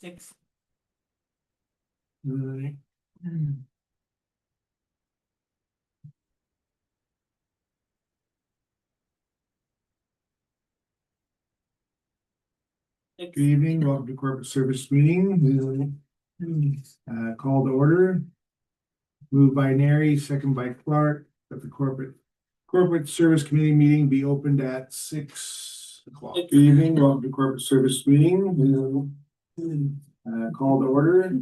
6. Alright. Good evening, welcome to corporate service meeting. Call to order. Moved by Neri, second by Clark, that the corporate service committee meeting be opened at 6 o'clock. Good evening, welcome to corporate service meeting. Call to order.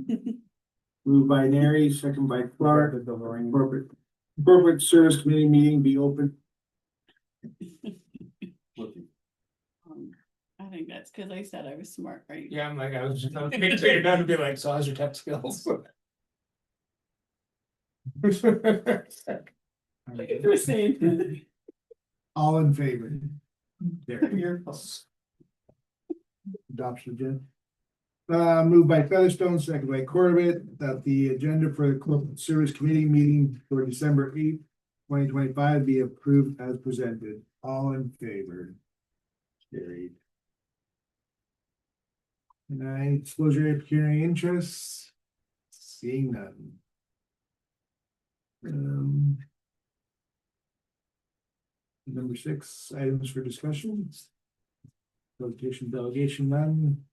Moved by Neri, second by Clark, corporate service committee meeting be open. I think that's because I said I was smart, right? Yeah, I'm like, I was just figuring out to be like, so how's your tech skills? We're saying. All in favor? There, You're adoption agenda. Moved by Featherstone, second by Corbett, that the agenda for the corporate service committee meeting for December 8th, 2025 be approved as presented. All in favor? Carried. And disclosure of pecuniary interests. Seeing none. Number 6, items for discussion. Notification delegation none.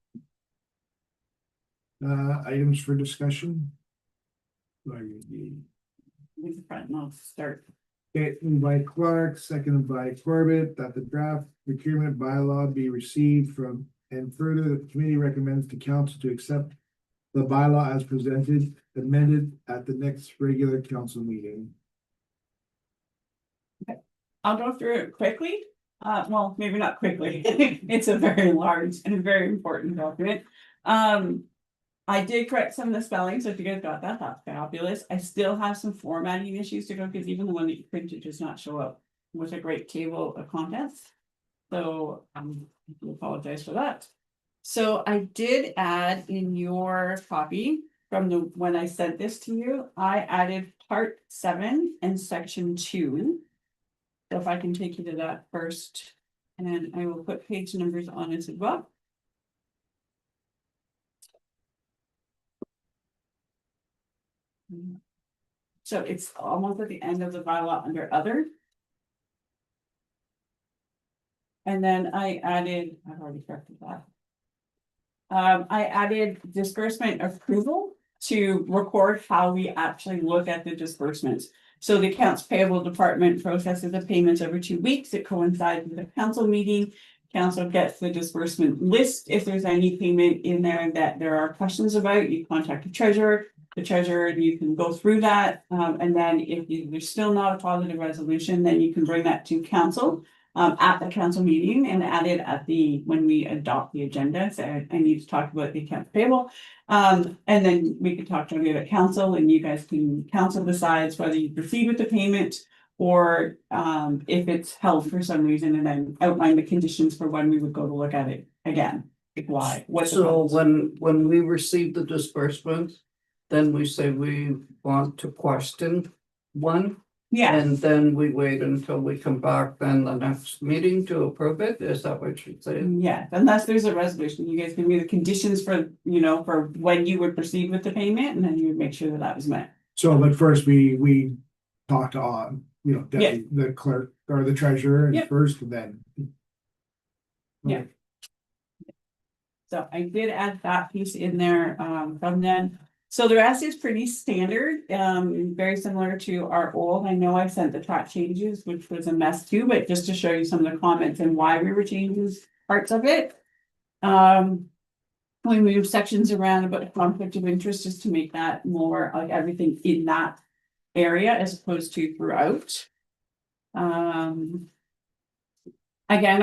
Items for discussion. With the front and I'll start. Okay, moved by Clark, seconded by Corbett, that the draft procurement bylaw be received from, and further that the committee recommends to council to accept the bylaw as presented, amended at the next regular council meeting. I'll go through it quickly. Well, maybe not quickly. It's a very large and a very important document. I did correct some of the spelling, so if you guys got that, that's fabulous. I still have some formatting issues to go because even the one that you printed does not show up with a great table of contents. So I do apologize for that. So I did add in your copy from the when I sent this to you, I added part 7 and section 2. So if I can take you to that first, and I will put page numbers on it as well. So it's almost at the end of the bylaw under other. And then I added, I've already corrected that. I added disbursement approval to record how we actually look at the disbursements. So the accounts payable department processes the payments every 2 weeks. It coincides with the council meeting. Council gets the disbursement list. If there's any payment in there that there are questions about, you contact the treasurer. The treasurer, you can go through that. And then if there's still not a positive resolution, then you can bring that to council at the council meeting and add it at when we adopt the agenda. So I need to talk about the accounts payable. And then we could talk to the council and you guys council decides whether you proceed with the payment or if it's held for some reason, and then outline the conditions for when we would go to look at it again. Like why? What's So when we receive the disbursement, then we say we want to question one. Yeah, And then we wait until we come back then the next meeting to approve it. Is that what you're saying? yeah, unless there's a resolution, you guys give me the conditions for, for when you would proceed with the payment, and then you would make sure that that was met. So, but first we talked to the clerk or the treasurer Yeah. first, and then. Yeah. So I did add that piece in there from then. So the rest is pretty standard, very similar to our old. I know I sent the track changes, which was a mess too, but just to show you some of the comments and why we were changing parts of it. We moved sections around about conflict of interest just to make that more like everything in that area as opposed to throughout. Again,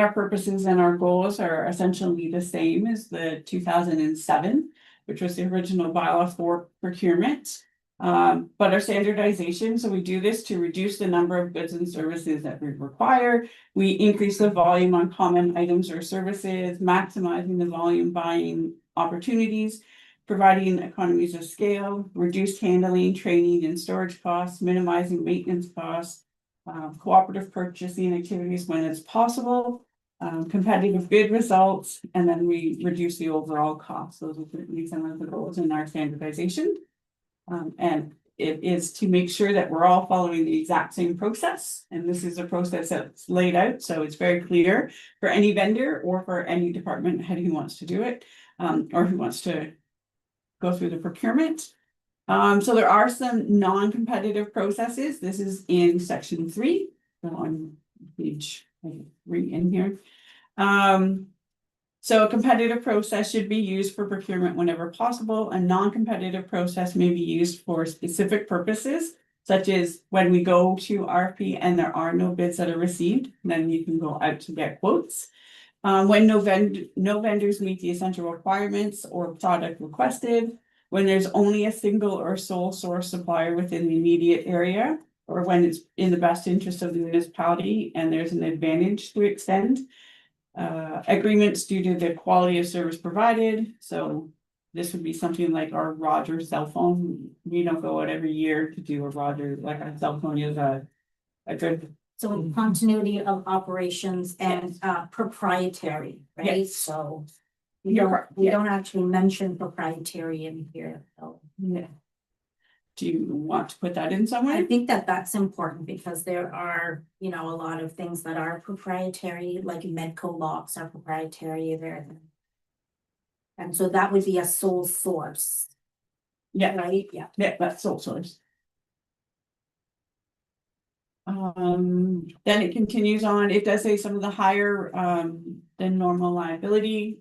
our purposes and our goals are essentially the same as the 2007, which was the original bylaw for procurement. But our standardization, so we do this to reduce the number of goods and services that we require. We increase the volume on common items or services, maximizing the volume buying opportunities, providing economies of scale, reduced handling, training and storage costs, minimizing maintenance costs, cooperative purchasing activities when it's possible, competitive bid results, and then we reduce the overall cost. Those would be some of the goals in our standardization. And it is to make sure that we're all following the exact same process, and this is a process that's laid out, so it's very clear for any vendor or for any department head who wants to do it, or who wants to go through the procurement. So there are some non-competitive processes. This is in section 3, so on page 3 in here. So a competitive process should be used for procurement whenever possible. A non-competitive process may be used for specific purposes, such as when we go to RFP and there are no bids that are received, then you can go out to get quotes. When no vendors meet the essential requirements or product requested, when there's only a single or sole source supplier within the immediate area, or when it's in the best interest of the municipality and there's an advantage to extend. Agreements due to the quality of service provided, so this would be something like our Rogers cell phone. We don't go out every year to do a Rogers, like our cell phone is a good. So continuity of operations and proprietary, right? Yes. So You're we yeah. don't actually mention proprietary in here, so. Yeah. Do you want to put that in I somewhere? think that that's important because there are, you know, a lot of things that are proprietary, like Medco locks are proprietary there. And so that would be a sole source, Yeah, right? Yeah. yeah, that's sole source. Then it continues on, it does say some of the higher than normal liability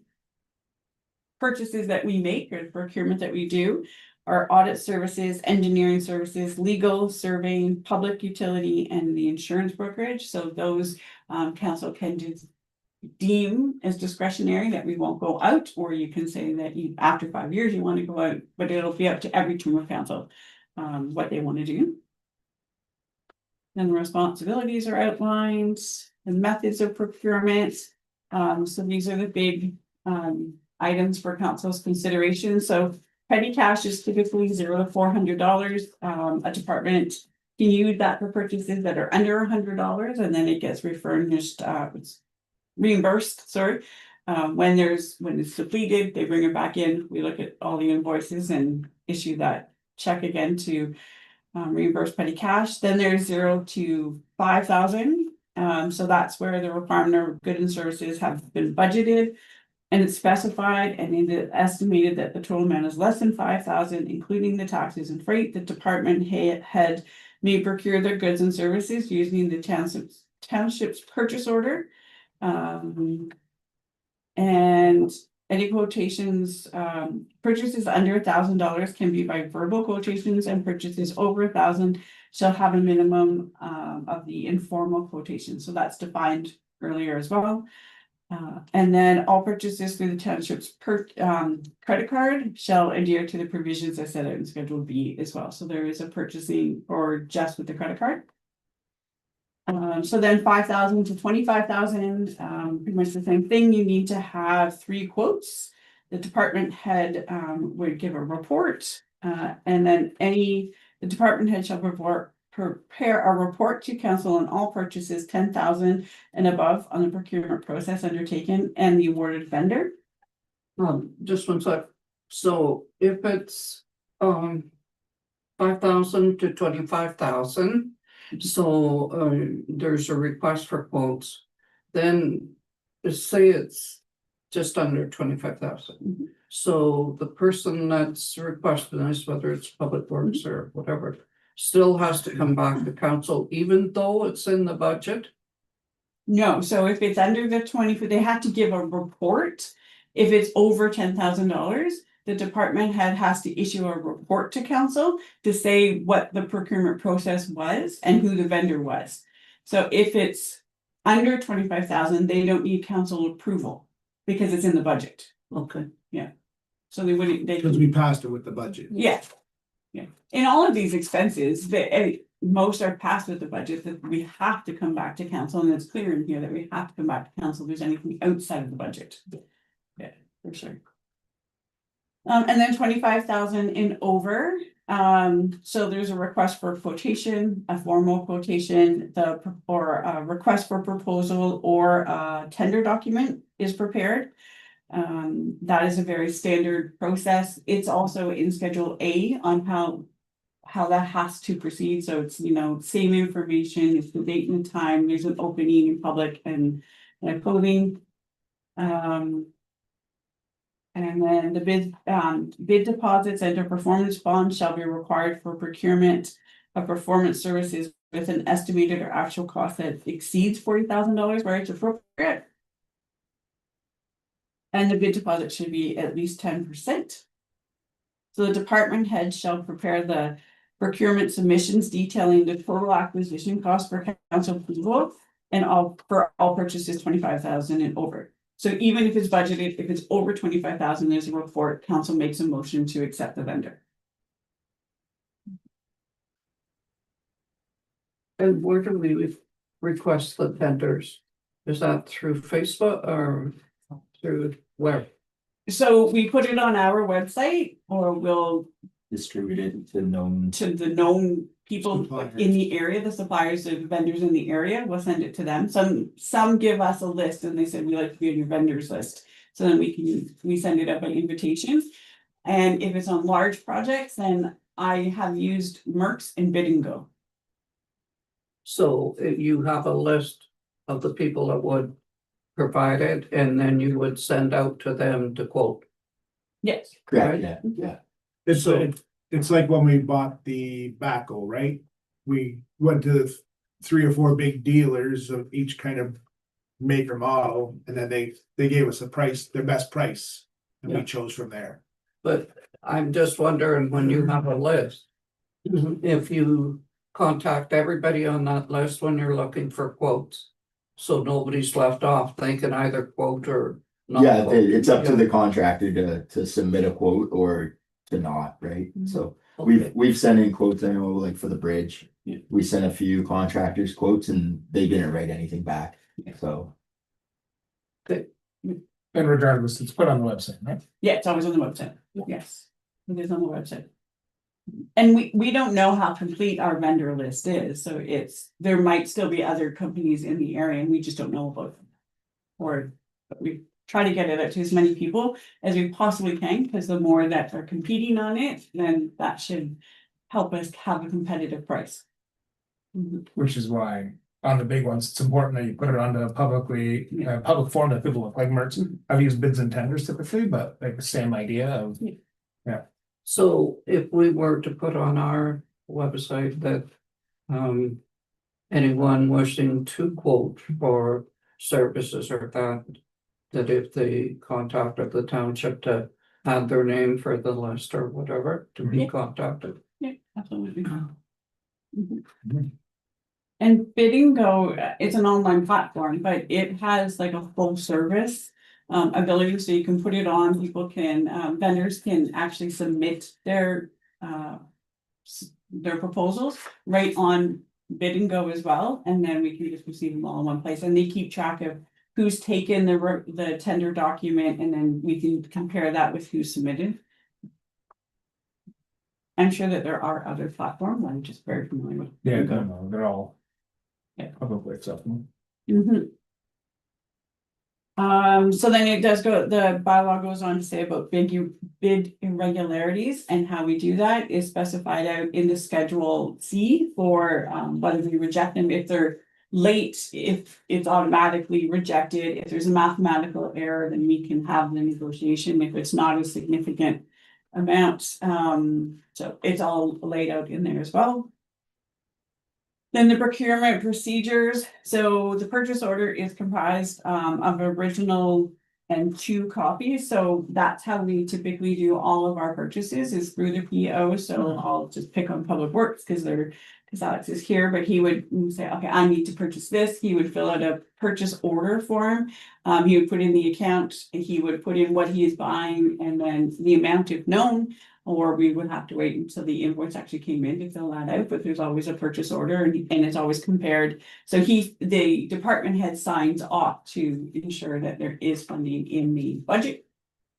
purchases that we make or procurement that we do are audit services, engineering services, legal, surveying, public utility, and the insurance brokerage. So those council can deem as discretionary that we won't go out, or you can say that you, after 5 years, you want to go out, but it'll be up to every term of council what they want to do. Then the responsibilities are outlined, the methods of procurement. So these are the big items for council's consideration. So petty cash is typically $0 to $400. A department can use that for purchases that are under $100, and then it gets reimbursed, sorry. When it's depleted, they bring it back in. We look at all the invoices and issue that check again to reimburse petty cash. Then there's 0 to 5,000. So that's where the requirement of goods and services have been budgeted. And it's specified and estimated that the total amount is less than 5,000, including the taxes and freight. The department head may procure their goods and services using the township's purchase order. And any quotations, purchases under $1,000 can be by verbal quotations, and purchases over 1,000 shall have a minimum of the informal quotation. So that's defined earlier as well. And then all purchases through the township's credit card shall adhere to the provisions I set out in Schedule B as well. So there is a purchasing or just with the credit card. So then 5,000 to 25,000, pretty much the same thing. You need to have 3 quotes. The department head would give a report, and then the department head shall prepare a report to council on all purchases 10,000 and above on the procurement process undertaken and the awarded vendor. Just one sec. So if it's 5,000 to 25,000, so there's a request for quotes, then say it's just under 25,000. Mhm. So the person that's requesting this, whether it's Public Works or whatever, still has to come back to council, even though it's in the budget. No, so if it's under the 20, they have to give a report. If it's over $10,000, the department head has to issue a report to council to say what the procurement process was and who the vendor was. So if it's under 25,000, they don't need council approval because it's in the budget. Okay. So they wouldn't, Because we passed it with the budget. yeah. Yeah, in all of these expenses, most are passed with the budget, that we have to come back to council, and it's clear in here that we have to come back to council if there's anything outside of the budget. Yeah, for sure. And then 25,000 and over. So there's a request for quotation, a formal quotation, or a request for proposal or a tender document is prepared. That is a very standard process. It's also in Schedule A on how that has to proceed. So it's, same information, it's the date and time, there's an opening in public and clothing. And then the bid deposits and a performance bond shall be required for procurement of performance services with an estimated or actual cost that exceeds $40,000 where it's appropriate. And the bid deposit should be at least 10%. So the department head shall prepare the procurement submissions detailing the total acquisition cost for council approval and for all purchases 25,000 and over. So even if it's budgeted, if it's over 25,000, there's a report, council makes a motion to accept the vendor. And where do we request the vendors? Is that through Facebook or through where? So we put it on our website, or we'll Distributed to known. to the known people Suppliers. in the area, the suppliers, the vendors in the area, we'll send it to them. Some give us a list and they said, we like to be on your vendors list. So then we send it out by invitation. And if it's on large projects, then I have used Merck's and Bid and Go. So you have a list of the people that would provide it, and then you would send out to them to quote. Yes. Correct, yeah. It's like when we bought the backhoe, right? We went to 3 or 4 big dealers of each kind of make or model, and then they gave us a price, their best price, and we Yeah. chose from there. But I'm just wondering, when you have a list, if you contact everybody on that list when you're looking for quotes. So nobody's left off, they can either quote or not. Yeah, quote. it's up to Yeah. the contractor to submit a quote or to not, right? Mhm. So Okay. we've sent in quotes, I know, like for the bridge. Yeah. We sent a few contractors quotes and they didn't write anything back, so. And regardless, it's put on the website, right? Yeah, it's always on the website. Yes, it is on the website. And we don't know how complete our vendor list is, so there might still be other companies in the area and we just don't know about them. Or we try to get it out to as many people as we possibly can, because the more that are competing on it, then that should help us have a competitive price. Mhm. Which is why on the big ones, it's important that you put it onto a public forum that people look like Mertz. I've used bids and tenders typically, but like the same idea of. So if we were to put on our website that anyone wishing to quote for services or that if they contacted the township to add their name for the list or whatever, to be Yeah. contacted. Yeah, absolutely. Mhm. Mhm. And Bid and Go, it's an online platform, but it has like a full service ability, so you can put it on, vendors can actually submit their proposals right on Bid and Go as well, and then we can just receive them all in one place, and they keep track of who's taken the tender document, and then we can compare that with who submitted. I'm sure that there are other platforms, I'm just very familiar with. Yeah, Bid and Go. no, they're all. Yeah. Publicly acceptable. Mhm. So then it does go, the bylaw goes on to say about bid irregularities, and how we do that is specified out in the Schedule C for whether we reject them, if they're late, if it's automatically rejected, if there's a mathematical error, then we can have the negotiation if it's not a significant amount. So it's all laid out in there as well. Then the procurement procedures, so the purchase order is comprised of original and 2 copies, so that's how we typically do all of our purchases is through the PO, so I'll just pick on Public Works because Alex is here, but he would say, okay, I need to purchase this, he would fill out a purchase order form. He would put in the account, he would put in what he is buying and then the amount if known. Or we would have to wait until the invoice actually came in to fill that out, but there's always a purchase order and it's always compared. So the department head signs off to ensure that there is funding in the budget.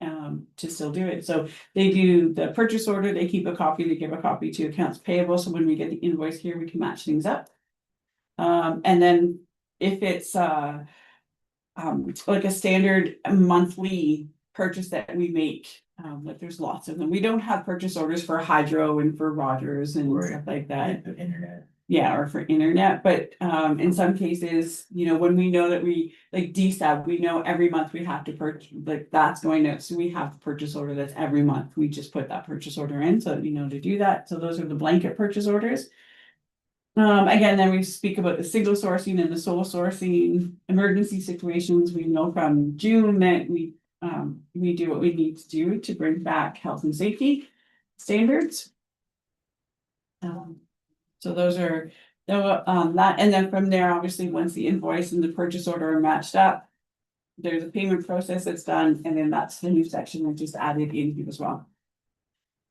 to still do it. So they do the purchase order, they keep a copy, they give a copy to accounts payable, so when we get the invoice here, we can match things up. And then if it's like a standard monthly purchase that we make, like there's lots of them. We don't have purchase orders for Hydro and for Rogers and Right. stuff like that. The internet. Yeah, or for internet, but in some cases, you know, when we know that we like DSAB, we know every month we have to purchase, like that's going out, so we have a purchase order that's every month. We just put that purchase order in so that we know to do that. So those are the blanket purchase orders. Again, then we speak about the single sourcing and the sole sourcing emergency situations. We know from June that we do what we need to do to bring back health and safety standards. So those are, that, and then from there, obviously, once the invoice and the purchase order are matched up. There's a payment process that's done, and then that's the new section which is added in here as well.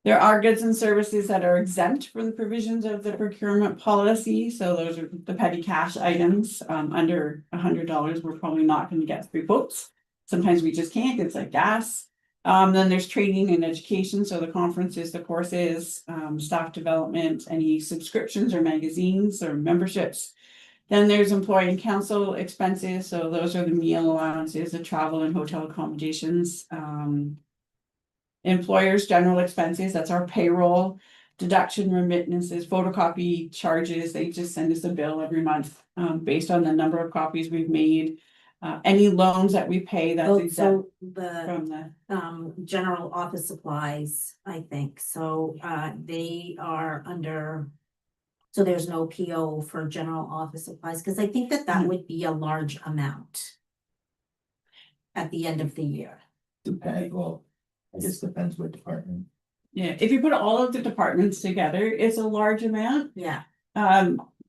There are goods and services that are exempt from the provisions of the procurement policy, so those are the petty cash items, under $100, we're probably not gonna get 3 quotes. Sometimes we just can't, it's like gas. Then there's training and education, so the conferences, the courses, staff development, any subscriptions or magazines or memberships. Then there's employee and council expenses, so those are the meal allowances, the travel and hotel accommodations. Employers' general expenses, that's our payroll, deduction remittances, photocopy charges, they just send us a bill every month, based on the number of copies we've made. Any loans that we pay, that's exempt So the from the. general office supplies, I think, so they are under. So there's no PO for general office supplies, because I think that that would be a large amount. At the end of the year. Depend, well, I guess depends what department. Yeah, if you put all of the departments together, it's a large amount, Yeah.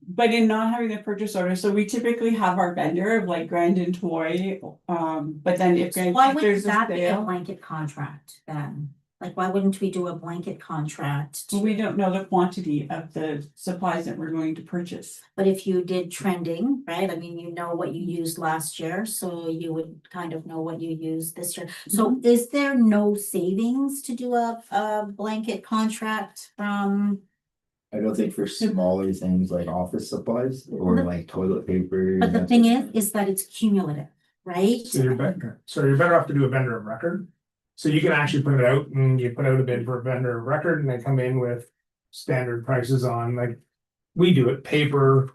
but in not having the purchase order, so we typically have our vendor of like Grandin Toy. But then if So why if wouldn't there's a that be a sale, blanket contract then? Like, why wouldn't we do a blanket contract? we don't know the quantity of the supplies that we're going to purchase. But if you did trending, right, I mean, you know what you used last year, so you would kind of know what you used this year. So is there no savings to do a blanket contract from? I don't think for smaller things like office supplies or like toilet paper. But the thing is that it's cumulative, right? So you're better off to do a vendor of record. So you can actually put it out and you put out a bid for a vendor of record and they come in with standard prices on, like, we do it, paper,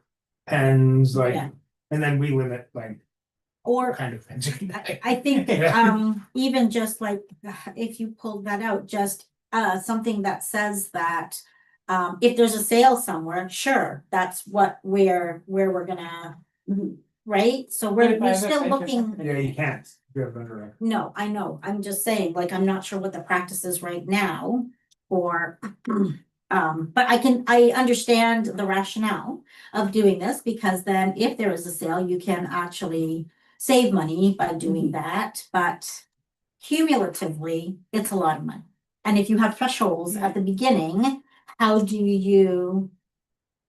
pens, like, Yeah. and then we limit like Or what kind of pens you can buy. I think, Yeah. even just like, if you pulled that out, just, something that says that. If there's a sale somewhere, sure, that's where we're gonna, right? So But if I we're have a still picture- looking, Yeah, you can't. if You have a vendor of record. no, I know, I'm just saying, like, I'm not sure what the practice is right now. Or, but I understand the rationale of doing this, because then if there is a sale, you can actually save money by doing that, but. Cumulatively, it's a lot of money, and if you have thresholds at the beginning, how do you?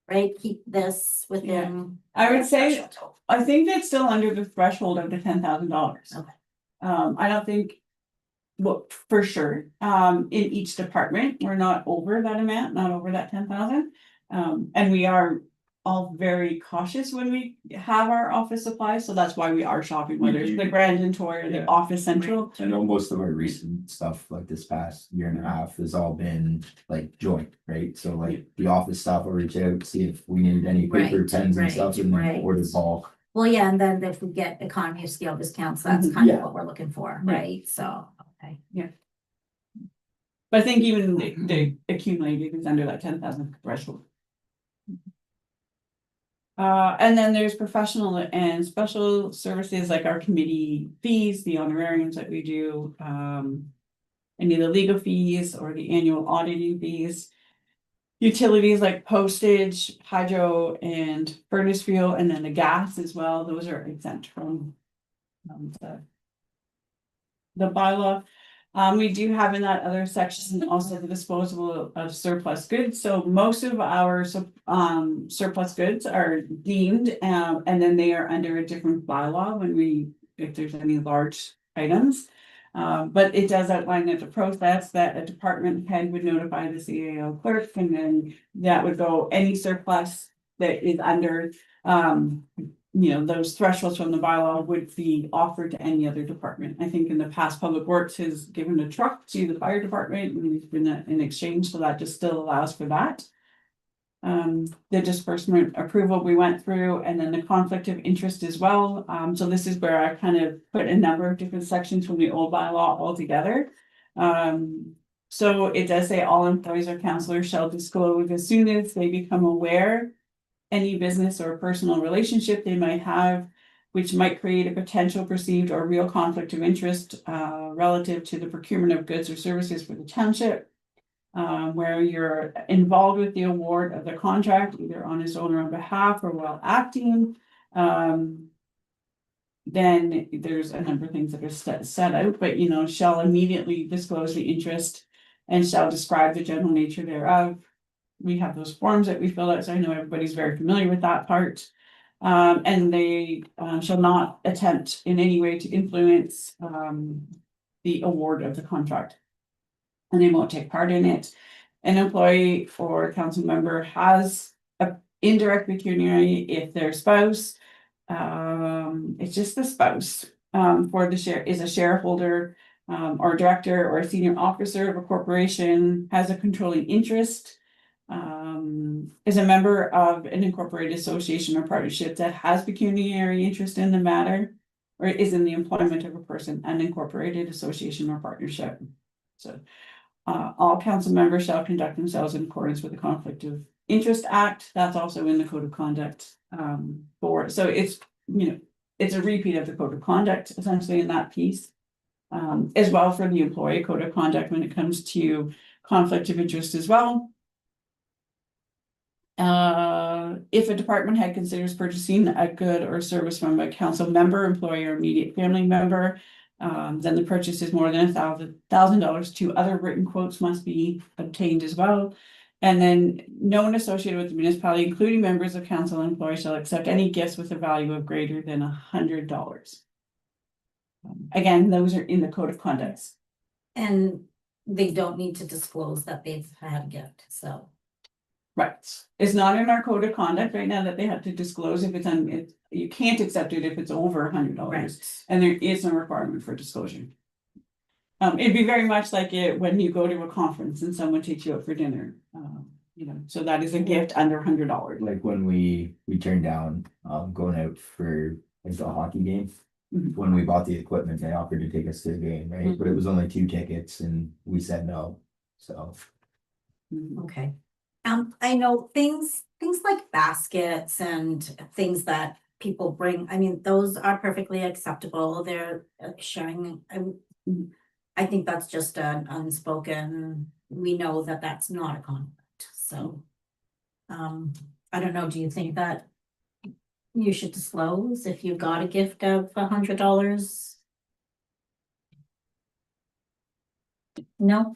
Right, keep this within. I would that say, threshold? I think that's still under the threshold of the $10,000. Okay. I don't think. Well, for sure, in each department, we're not over that amount, not over that 10,000. And we are all very cautious when we have our office supplies, so that's why we are shopping, whether it's the Grandin Toy or the Yeah. Office Central. I know most of our recent stuff, like this past year and a half, has all been like joint, right? So like the office stuff, I'll reach out, see if we need any paper, Right, pens and stuff, and then right. order bulk. Well, yeah, and then if we get economy of scale discounts, that's Mhm. kind of Yeah. what we're looking for, Yeah. right? So, okay. But I think even the accumulated is under that 10,000 threshold. And then there's professional and special services like our committee fees, the honorariums that we do, any of the legal fees or the annual auditing fees. Utilities like postage, hydro and furnace fuel, and then the gas as well, those are exempt from the bylaw. We do have in that other section also the disposal of surplus goods, so most of our surplus goods are deemed, and then they are under a different bylaw when if there's any large items. But it does outline that the process that a department head would notify the CAO clerk, and then that would go any surplus that is under, those thresholds from the bylaw would be offered to any other department. I think in the past, Public Works has given a truck to the fire department, and it's been in exchange, so that just still allows for that. The disbursement approval we went through, and then the conflict of interest as well. So this is where I kind of put a number of different sections from the old bylaw all together. So it does say all employees or counselors shall disclose as soon as they become aware any business or personal relationship they might have, which might create a potential perceived or real conflict of interest relative to the procurement of goods or services for the township. Where you're involved with the award of the contract, either on its own or on behalf or while acting. Then there's a number of things that are set out, but shall immediately disclose the interest and shall describe the general nature thereof. We have those forms that we fill out, so I know everybody's very familiar with that part. And they shall not attempt in any way to influence the award of the contract. And they won't take part in it. An employee or council member has a indirect pecuniary if their spouse, it's just the spouse, for the share is a shareholder, or director or a senior officer of a corporation, has a controlling interest, is a member of an incorporated association or partnership that has pecuniary interest in the matter, or is in the employment of a person, an incorporated association or partnership. So all council members shall conduct themselves in accordance with the Conflict of Interest Act. That's also in the Code of Conduct. So it's, it's a repeat of the Code of Conduct essentially in that piece. As well for the employee code of conduct when it comes to conflict of interest as well. If a department head considers purchasing a good or service from a council member, employee, or immediate family member, then the purchase is more than $1,000. 2 other written quotes must be obtained as well. And then no one associated with the municipality, including members of council and employees, shall accept any gifts with a value of greater than $100. Again, those are in the Code of Conduct. And they don't need to disclose that they've had a gift, so. Right, it's not in our Code of Conduct right now that they have to disclose if it's you can't accept it if it's over $100. And there is no requirement for disclosure. It'd be very much like it when you go to a conference and someone takes you out for dinner. So that is a gift under $100. Like when we turned down going out for like the hockey game. Mhm. When we bought the equipment, they offered to take us to the game, right? But it was only 2 tickets and we said no, so. Mhm. Okay. I know things like baskets and things that people bring, I mean, those are perfectly acceptable. They're sharing. I think that's just an unspoken, we know that that's not a conflict, so. I don't know, do you think that you should disclose if you got a gift of $100? No?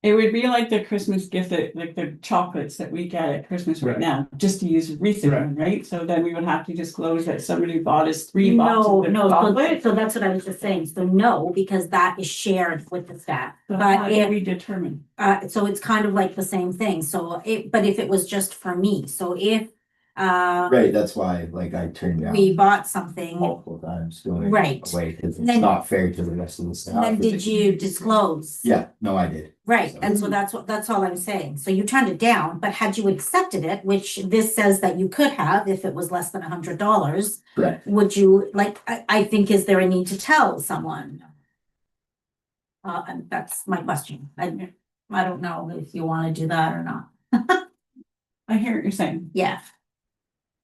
It would be like the Christmas gift that, like the chocolates that we get at Christmas right Right. now, just to use recent, right? So then we would have to disclose that somebody bought us 3 boxes No, of chocolate. so that's what I was just saying, so no, because that is shared with the staff. So how But do if, we determine? so it's kind of like the same thing, so but if it was just for me, so if Right, that's why like I turned we down bought something, multiple times going Right. away because it's Then- not fair to the rest of the staff. then did you disclose? Yeah, no, I did. Right, So- and so that's all I'm saying, so you turned it down, but had you accepted it, which this says that you could have if it was less than $100. Correct. Would you, like, I think, is there a need to tell someone? And that's my question, I don't know if you wanna do that or not, I hear what you're saying. yeah.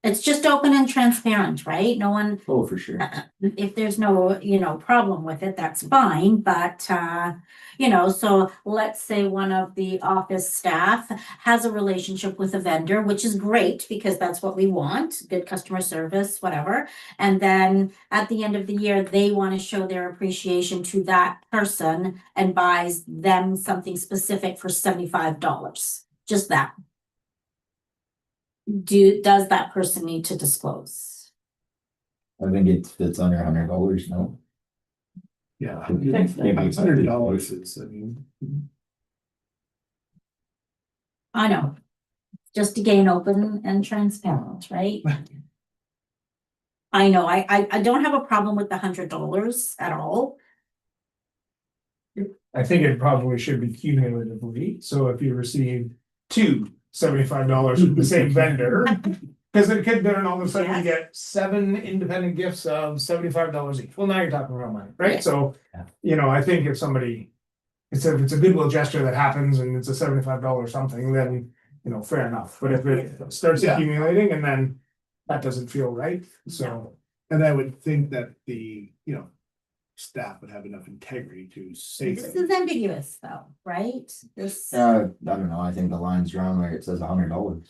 It's just open and transparent, right, no one, Oh, for sure. if there's no, problem with it, that's fine, but, so let's say one of the office staff has a relationship with a vendor, which is great, because that's what we want, good customer service, whatever. And then at the end of the year, they want to show their appreciation to that person and buys them something specific for $75, just that. Does that person need to disclose? I think it's under $100, no? Yeah. Maybe it's $100 is, I mean. I know. Just to gain open and transparent, right? I know, I don't have a problem with the $100 at all. I think it probably should be cumulatively, so if you receive two $75 from the same vendor. Cause it could then all of a sudden you Yes. get 7 independent gifts of $75 each, well, now you're talking real money, Yeah. right? So, Yeah. you know, I think if somebody. If it's a goodwill gesture that happens and it's a $75 something, then, you know, fair enough, but if it starts Yeah. accumulating and then. That doesn't feel right, so. And I would think that the, staff would have enough integrity to say. This something. is ambiguous though, right? This, I don't know, I think the line's drawn where it says $100.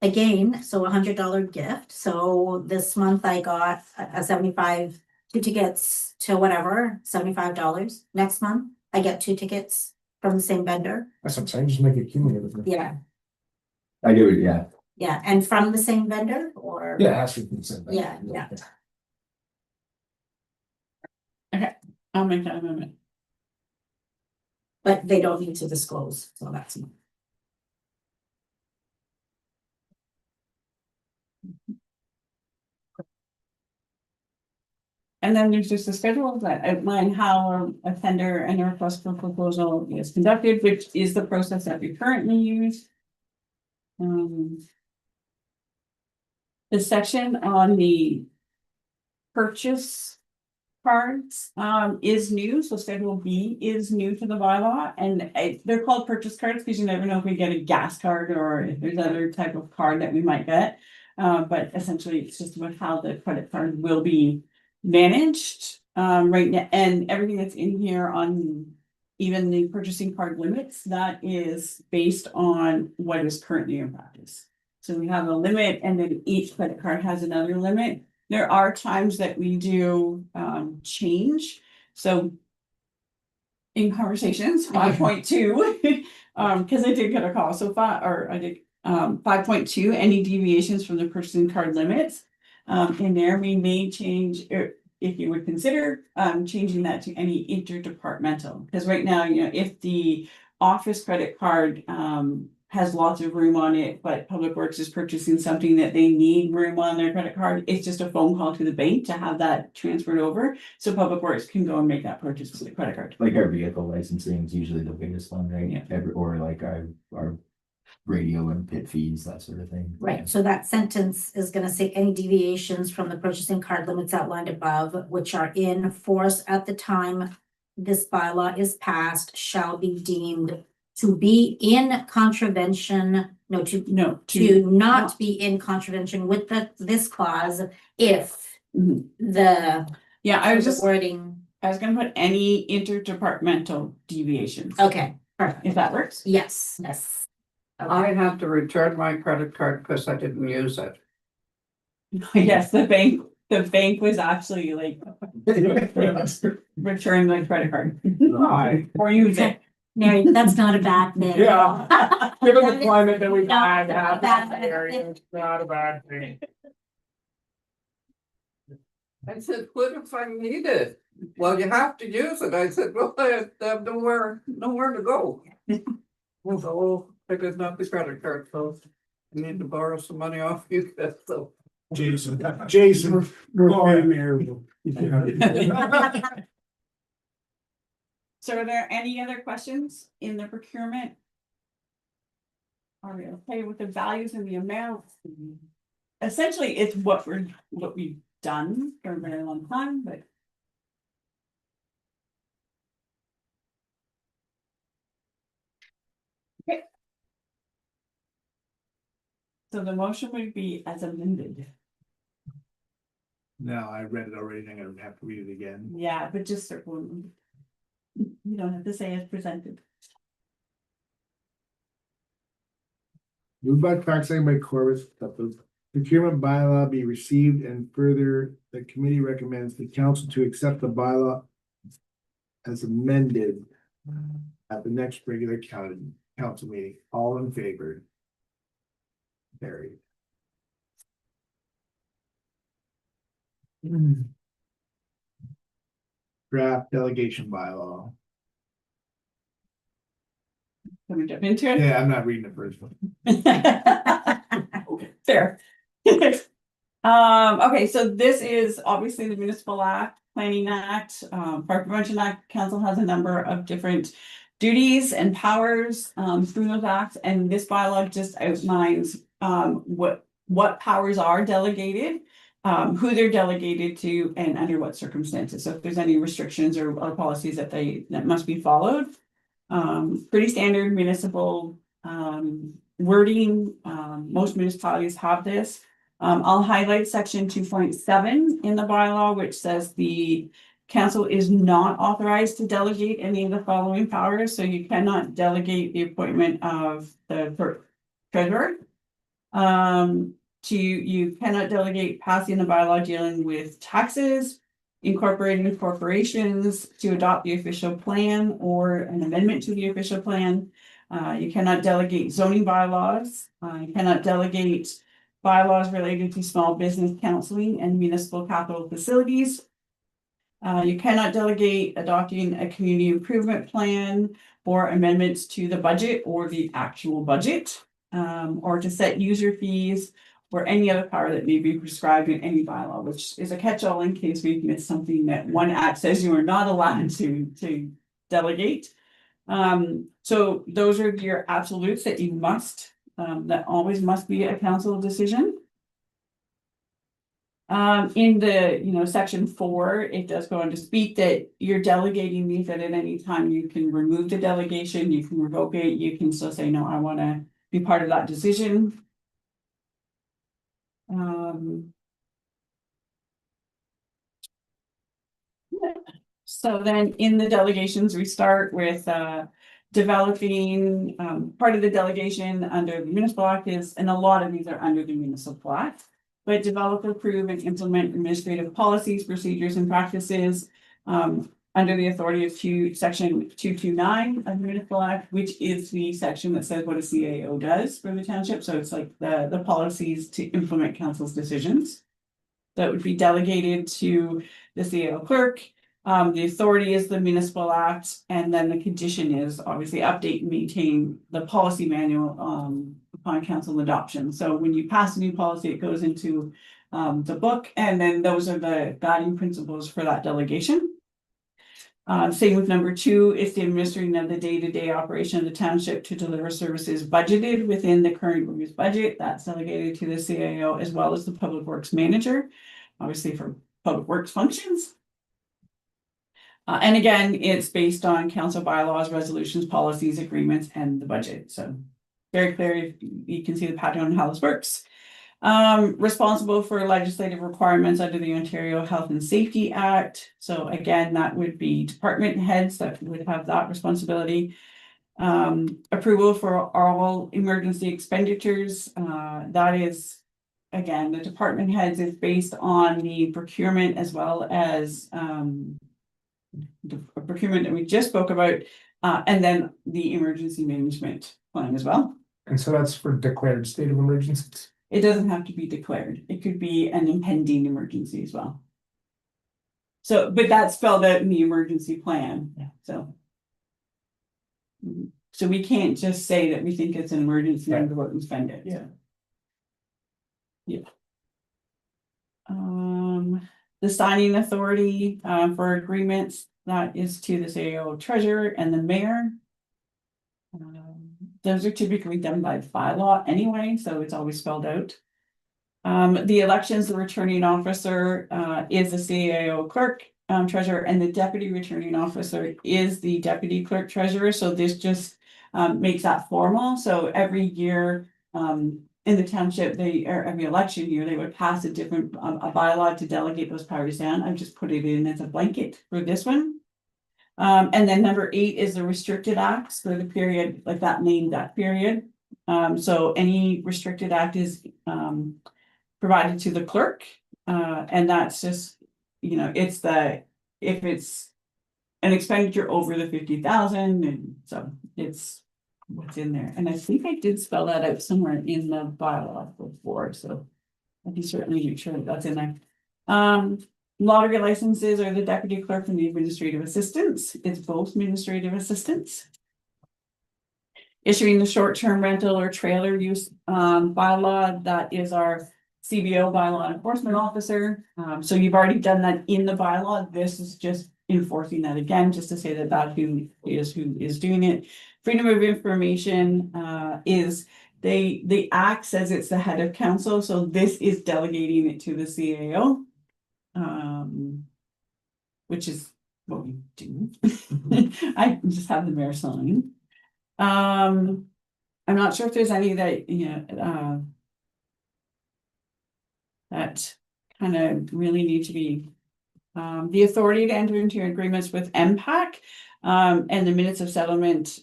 again, so $100 gift, so this month I got a 75, 2 tickets to whatever, $75. Next month, I get 2 tickets from the same vendor. That's what I'm saying, just make it cumulative. Yeah, I do, yeah. yeah, and from the same vendor or? Yeah, it has to be consent. Yeah, yeah. I'll make that amendment. But they don't need to disclose, so that's. And then there's just a schedule that outline how a tender and a request for proposal is conducted, which is the process that we currently use. The section on the purchase cards is new, so Schedule B is new to the bylaw, and they're called purchase cards because you never know if we get a gas card or if there's other type of card that we might get. But essentially, it's just about how the credit card will be managed right now, and everything that's in here on even the purchasing card limits, that is based on what is currently in practice. So we have a limit and then each credit card has another limit. There are times that we do change, so. In conversations, 5.2, because I did get a call, so 5.2, any deviations from the purchasing card limits. In there, we may change, if you would consider changing that to any interdepartmental, because right now, if the office credit card has lots of room on it, but Public Works is purchasing something that they need room on their credit card, it's just a phone call to the bank to have that transferred over. So Public Works can go and make that purchase with the credit card. Like our vehicle licensing is usually the biggest one, right? Yeah. Or like our radio and pit fees, that sort of thing. Right, so that sentence is gonna say any deviations from the purchasing card limits outlined above, which are in force at the time this bylaw is passed, shall be deemed to be in contravention, to not be in contravention with this clause if Mhm. the Yeah, I was just, wording, I was gonna put any interdepartmental deviations. okay, perfect, If that works. yes. I had to return my credit card because I didn't use it. Yes, the bank was actually like. Return the credit card. Or use it. Mary, that's not a bad thing. Yeah. Given the climate that we've Not had, a bad thing. it's not a bad thing. I said, what if I need it? Well, you have to use it. I said, well, I have nowhere to go. So I did not the credit card, so I need to borrow some money off you guys, so. Jason. So are there any other questions in the procurement? Are we okay with the values and the amounts? Essentially, it's what we've done for a very long time, but. Okay. So the motion would be as amended. No, I read it already, I'm gonna have to read it again. Yeah, but just circle. You don't have to say as presented. Moved by Cox, second by Corbett, that the procurement bylaw be received and further, the committee recommends the council to accept the bylaw as amended at the next regular council meeting. All in favor? Carried. draft delegation bylaw. Can we jump into it? Yeah, I'm not reading the first one. Fair. Okay, so this is obviously the Municipal Act, Planning Act, Park Prevention Act. Council has a number of different duties and powers through those acts, and this bylaw just outlines what powers are delegated, who they're delegated to, and under what circumstances. So if there's any restrictions or policies that must be followed. Pretty standard municipal wording. Most municipalities have this. I'll highlight section 2.7 in the bylaw, which says the council is not authorized to delegate any of the following powers, so you cannot delegate the appointment of the treasurer. You cannot delegate passing the bylaw dealing with taxes, incorporating corporations, to adopt the official plan or an amendment to the official plan. You cannot delegate zoning bylaws. You cannot delegate bylaws related to small business counseling and municipal capital facilities. You cannot delegate adopting a community improvement plan or amendments to the budget or the actual budget, or to set user fees or any other power that may be prescribed in any bylaw, which is a catch-all in case we miss something that one act says you are not allowed to delegate. So those are your absolutes that you must, that always must be a council decision. In the, section 4, it does go on to speak that you're delegating means that at any time you can remove the delegation, you can revoke it, you can still say, no, I want to be part of that decision. So then in the delegations, we start with developing part of the delegation under the municipal act is, and a lot of these are under the municipal act. But develop, approve, and implement administrative policies, procedures, and practices under the authority of section 229 of the municipal act, which is the section that says what a CAO does for the township. So it's like the policies to implement council's decisions. That would be delegated to the CAO clerk. The authority is the municipal act, and then the condition is obviously update and maintain the policy manual upon council adoption. So when you pass a new policy, it goes into the book, and then those are the guiding principles for that delegation. Same with number 2, it's the administering of the day-to-day operation of the township to deliver services budgeted within the current year's budget. That's delegated to the CAO as well as the public works manager, obviously for public works functions. And again, it's based on council bylaws, resolutions, policies, agreements, and the budget. So very clear, you can see the pattern on how this works. Responsible for legislative requirements under the Ontario Health and Safety Act. So again, that would be department heads that would have that responsibility. Approval for all emergency expenditures. That is, again, the department heads is based on the procurement as well as the procurement that we just spoke about, and then the emergency management plan as well. And so that's for declared state of emergencies. It doesn't have to be declared. It could be an impending emergency as well. So, but that's spelled out in the emergency plan. Yeah. So we can't just say that we think it's an emergency and go out and spend it. Yeah. Yeah. The signing authority for agreements, that is to the CAO treasurer and the mayor. Those are typically done by bylaw anyway, so it's always spelled out. The elections, the returning officer is the CAO clerk, treasurer, and the deputy returning officer is the deputy clerk treasurer. So this just makes that formal. So every year in the township, every election year, they would pass a different a bylaw to delegate those powers down. I've just put it in as a blanket for this one. And then number 8 is the restricted acts for the period, like that named that period. So any restricted act is provided to the clerk. And that's just, it's if it's an expenditure over the 50,000, and so it's what's in there. And I think I did spell that out somewhere in the bylaw before, so I can certainly make sure that that's in there. Lottery licenses are the deputy clerk and the administrative assistants. It's both administrative assistants. Issuing the short-term rental or trailer use bylaw, that is our CBO bylaw enforcement officer. So you've already done that in the bylaw. This is just enforcing that again, just to say that who is doing it. Freedom of information is the act says it's the head of council, so this is delegating it to the CAO. Which is what we do. I just have the mayor sign. I'm not sure if there's any that, that kind of really need to be, the authority to enter into agreements with MPAC, and the minutes of settlement,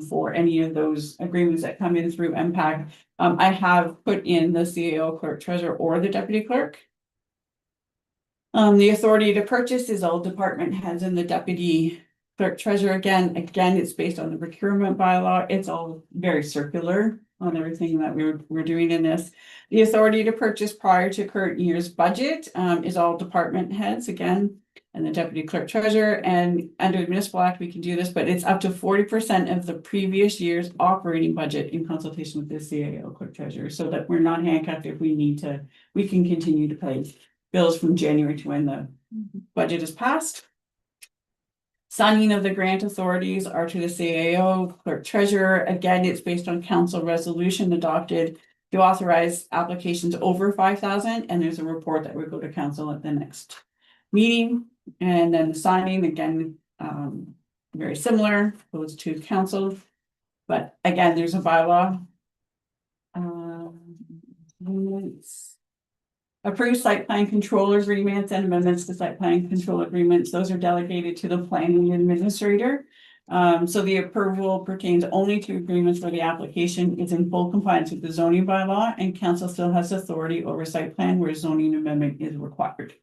for any of those agreements that come in through MPAC. I have put in the CAO clerk treasurer or the deputy clerk. The authority to purchase is all department heads and the deputy clerk treasurer. Again, it's based on the procurement bylaw. It's all very circular on everything that we're doing in this. The authority to purchase prior to current year's budget is all department heads again, and the deputy clerk treasurer. And under the municipal act, we can do this, but it's up to 40% of the previous year's operating budget in consultation with the CAO clerk treasurer, so that we're not handcuffed if we need to. We can continue to pay bills from January to when the budget is passed. Signing of the grant authorities are to the CAO clerk treasurer. Again, it's based on council resolution adopted to authorize applications over 5,000, and there's a report that will go to council at the next meeting. And then the signing, again, very similar, goes to council. But again, there's a bylaw. Approved site plan control agreements and amendments to site plan control agreements. Those are delegated to the planning administrator. So the approval pertains only to agreements where the application is in full compliance with the zoning bylaw, and council still has authority over site plan where zoning amendment is required.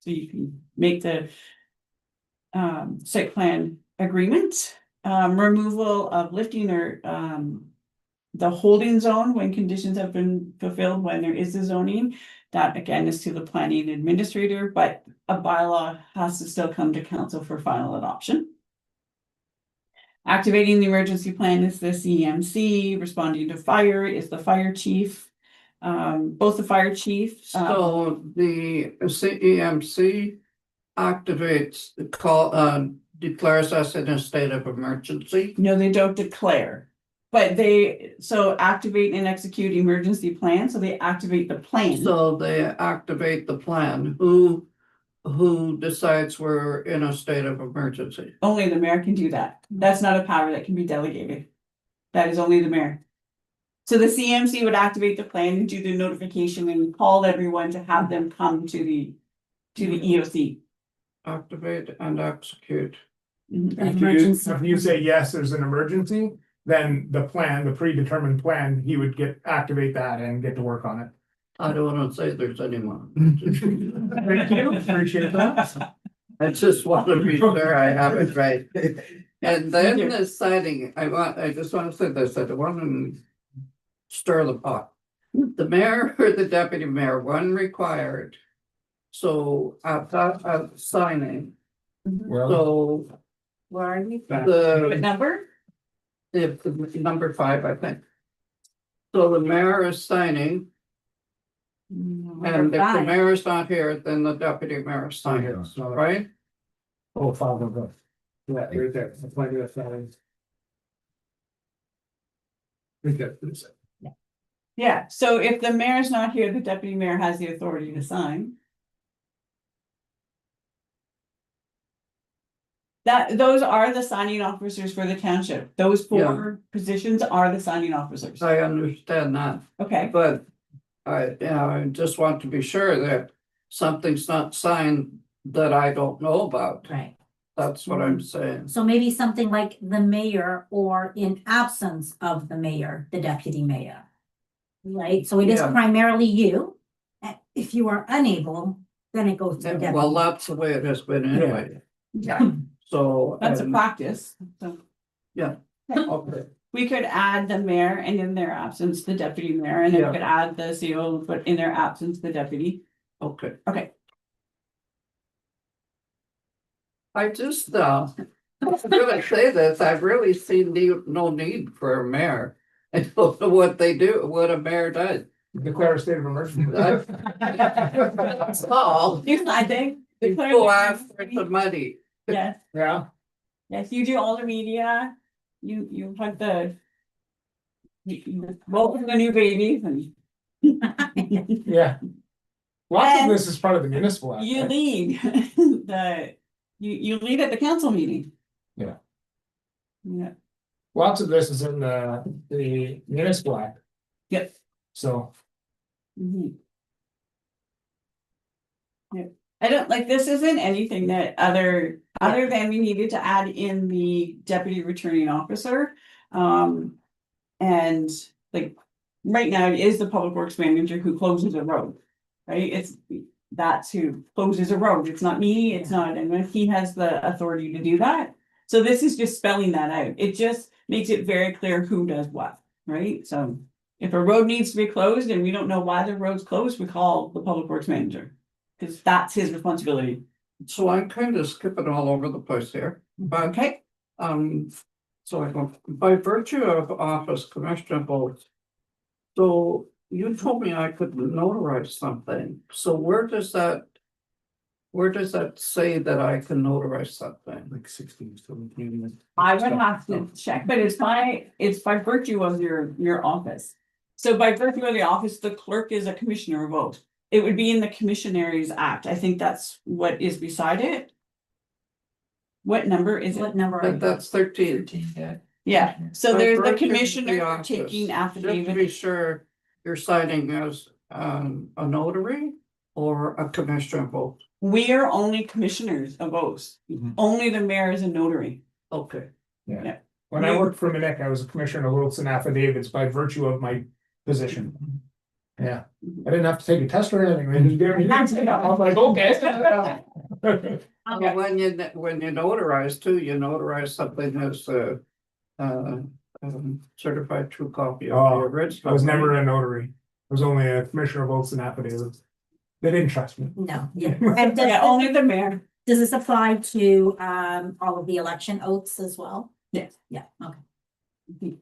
So you can make the site plan agreement, removal of lifting or the holding zone when conditions have been fulfilled, when there is the zoning. That again is to the planning administrator, but a bylaw has to still come to council for final adoption. Activating the emergency plan is the CEMC, responding to fire is the fire chief. Both the fire chief. So the CEMC activates the call, declares us in a state of emergency. No, they don't declare. But so activate and execute emergency plan, so they activate the plan. So they activate the plan. Who decides we're in a state of emergency? Only the mayor can do that. That's not a power that can be delegated. That is only the mayor. So the CMC would activate the plan and do the notification and call everyone to have them come to the EOC. Activate and execute. After you say yes, there's an emergency, then the plan, the predetermined plan, he would activate that and get to work on it. I don't wanna say there's any more. Thank you, appreciate that. I just want to be sure I have it right. And then the signing, I just want to say this, I don't want to stir the pot. The mayor or the deputy mayor, one required. So at that signing, so Where are you? What the number? number 5, I think. So the mayor is signing, and if the mayor is not here, then the deputy mayor is signing, right? Oh, Father, go. Yeah, right there. That's why that's signing. Yeah, so if the mayor's not here, the deputy mayor has the authority to sign. Those are the signing officers for the township. Those 4 positions are the signing officers. I understand that, Okay, but I just want to be sure that something's not signed that I don't know about. Right, That's what I'm saying. so maybe something like the mayor, or in absence of the mayor, the deputy mayor. Right, so it is Yeah. primarily you. If you are unable, then it goes to the deputy. Well, that's the way it has been anyway, yeah, so. that's a practice. So Okay, we could add the mayor and in their absence, the deputy mayor, and then we Yeah. could add the CO, but in their absence, the deputy. okay. Okay. I just, I was gonna say this, I've really seen no need for a mayor. I don't know what they do, what a mayor does. Declare a state of emergency. That's all. I think. Go ask for the money. Yes, Yeah, yes, you do all the media, you have the. You welcome the new babies and. yeah. Lots of And this is part of the municipal act. You right? lead the, you lead at the council meeting. Yeah. Yeah, Lots of this is in the municipal act, yep. so. Mhm. Yeah, I don't, like, this isn't anything that other than we needed to add in the deputy returning officer. And like, right now it is the public works manager who closes a road. Right, that's who closes a road, it's not me, it's not, and he has the authority to do that. So this is just spelling that out, it just makes it very clear who does what, right? So if a road needs to be closed and we don't know why the road's closed, we call the public works manager. Cause that's his responsibility. So I'm kind of skipping all over the place here, but, Okay, so I go, by virtue of office commissioner votes. So you told me I could notarize something, so where does that say that I can notarize something? Like 16, 17. I would have to check, but it's by virtue of your office. So by virtue of the office, the clerk is a commissioner of vote. It would be in the Commissionaries Act. I think that's what is beside it. What number is it? What number are But you? that's 13. Yeah, so By there's the virtue of the commissioner office, taking Just to be affidavit. sure, you're signing as a notary or a commissioner vote? We are only commissioners of votes. Mhm. Only the mayor is a notary. Okay. When I worked for Minnick, I was a commissioner of Wilson affidavits by virtue of my position. Yeah, I didn't have to take a test or anything, they just gave me. I'm like, okay. Okay. When you notarize too, you notarize something as a certified true copy of the Oh, original. I was right? never a notary, I was only a commissioner of Wilson affidavits. They didn't trust me. No, yeah. And Yeah, only the mayor. does this apply to all of the election oaths as well? Yes. Yeah, okay.